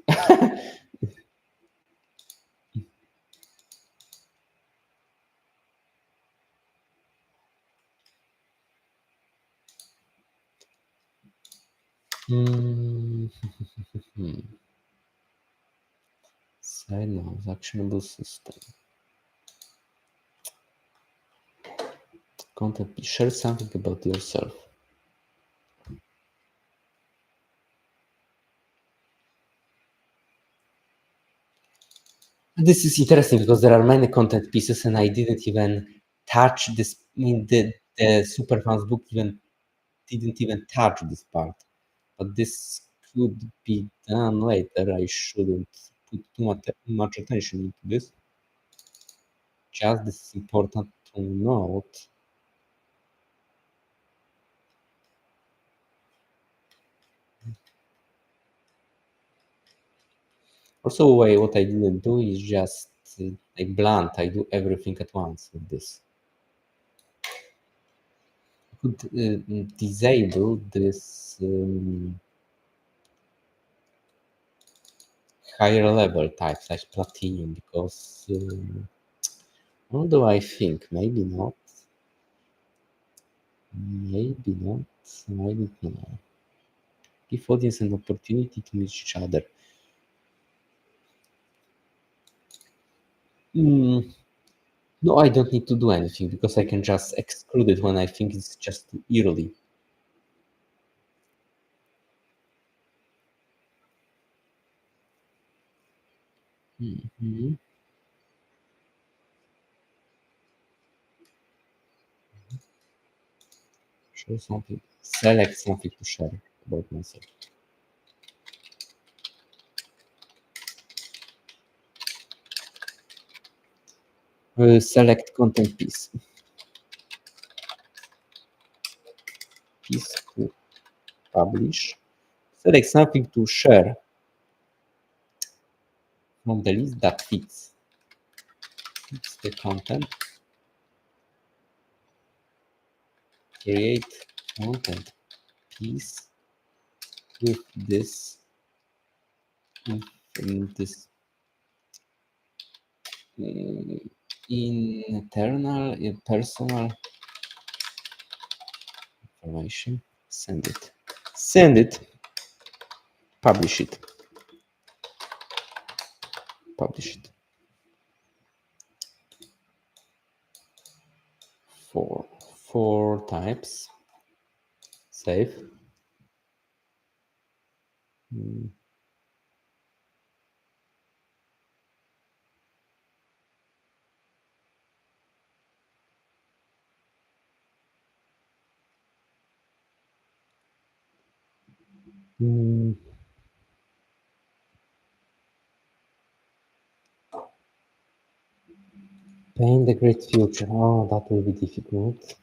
Side notes, actionable system. Content, share something about yourself. This is interesting because there are many content pieces, and I didn't even touch this. I mean, the Superfans book didn't even touch this part, but this could be done later. I shouldn't put too much attention into this. Just this is important to note. Also, what I didn't do is just like blunt. I do everything at once with this. I could disable this higher level types like platinum because although I think maybe not, maybe not, maybe not. Give audience an opportunity to meet each other. No, I don't need to do anything because I can just exclude it when I think it's just too early. Mhm. Show something. Select something to share about myself. Select content piece. Piece to publish. Select something to share from the list that fits the content. Create content piece with this this internal personal information. Send it. Send it. Publish it. Publish it. Four types. Save. Mm, Paint the great future. Oh, that will be difficult.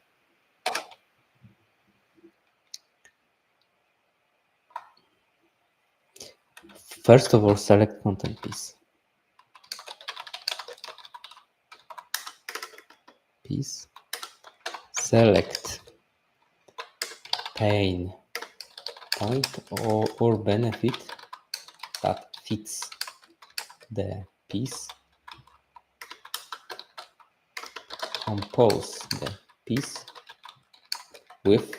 First of all, select content piece. Select pain point or benefit that fits the piece. Compose the piece with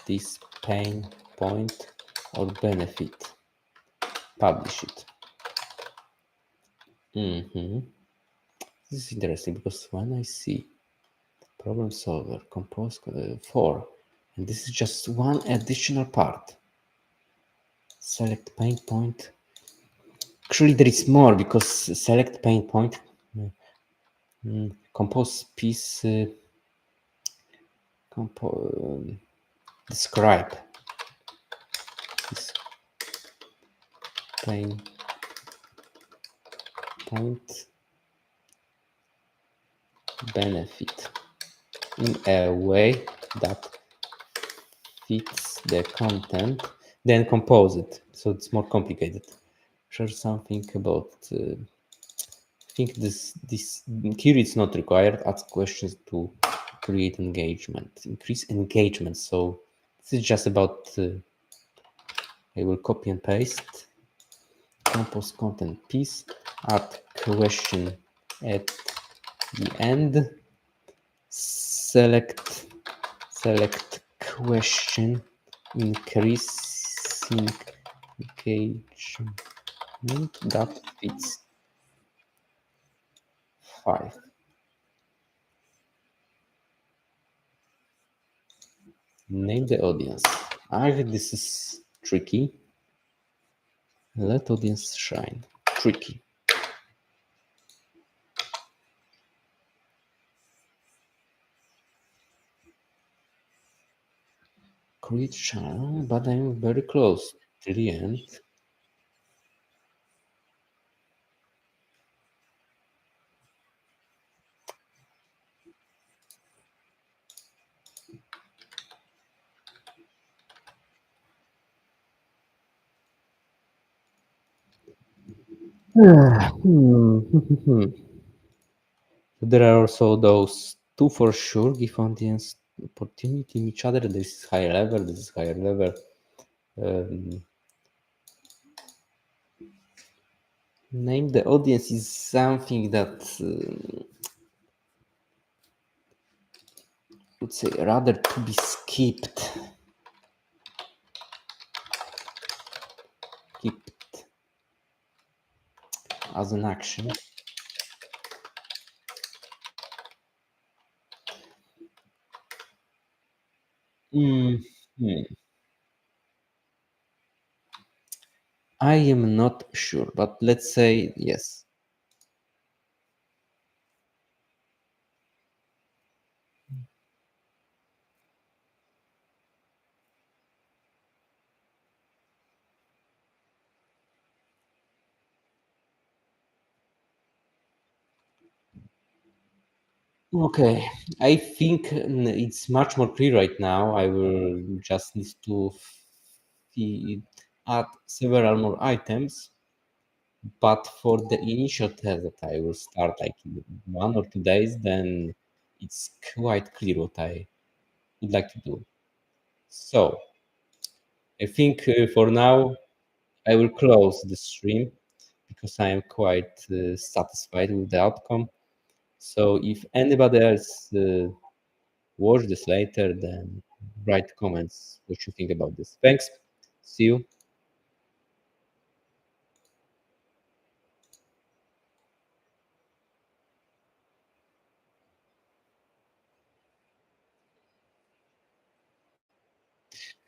this pain point or benefit. Publish it. This is interesting because when I see problem solver, compose 4, and this is just one additional part. Select pain point. Actually, there is more because select pain point, compose piece, describe this pain point benefit in a way that fits the content, then compose it. So it's more complicated. Share something about. I think this here it's not required. Ask questions to create engagement, increase engagement. So this is just about. I will copy and paste. Compose content piece. Add question at the end. Select question, increasing engagement that fits 5. Name the audience. I think this is tricky. Let audience shine. Tricky. Create channel, but I'm very close to the end. There are also those two for sure. Give audience opportunity in each other. This is higher level. This is higher level. Um, Name the audience is something that would say rather to be skipped. Skipped as an action. Mhm. I am not sure, but let's say yes. Okay, I think it's much more clear right now. I will just need to add several more items, but for the initial test that I will start like in 1 or 2 days, then it's quite clear what I would like to do. So I think for now I will close the stream because I am quite satisfied with the outcome. So if anybody else watch this later, then write comments what you think about this. Thanks. See you.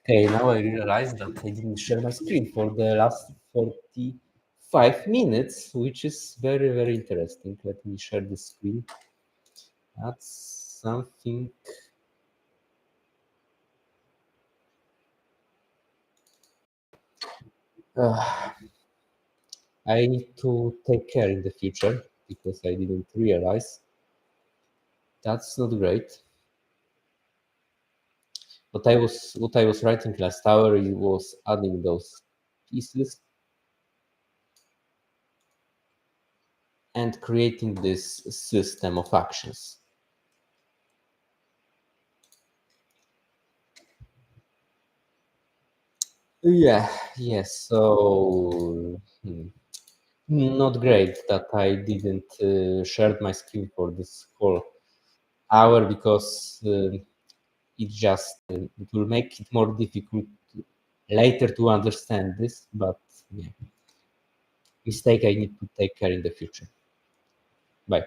Okay, now I realize that I didn't share my screen for the last 45 minutes, which is very, very interesting. Let me share the screen. That's something. Uh, I need to take care in the future because I didn't realize. That's not great. What I was writing last hour it was adding those pieces and creating this system of actions. Yeah, yes. So not great that I didn't share my screen for this whole hour because it will make it more difficult later to understand this. But yeah, mistake I need to take care in the future. Bye.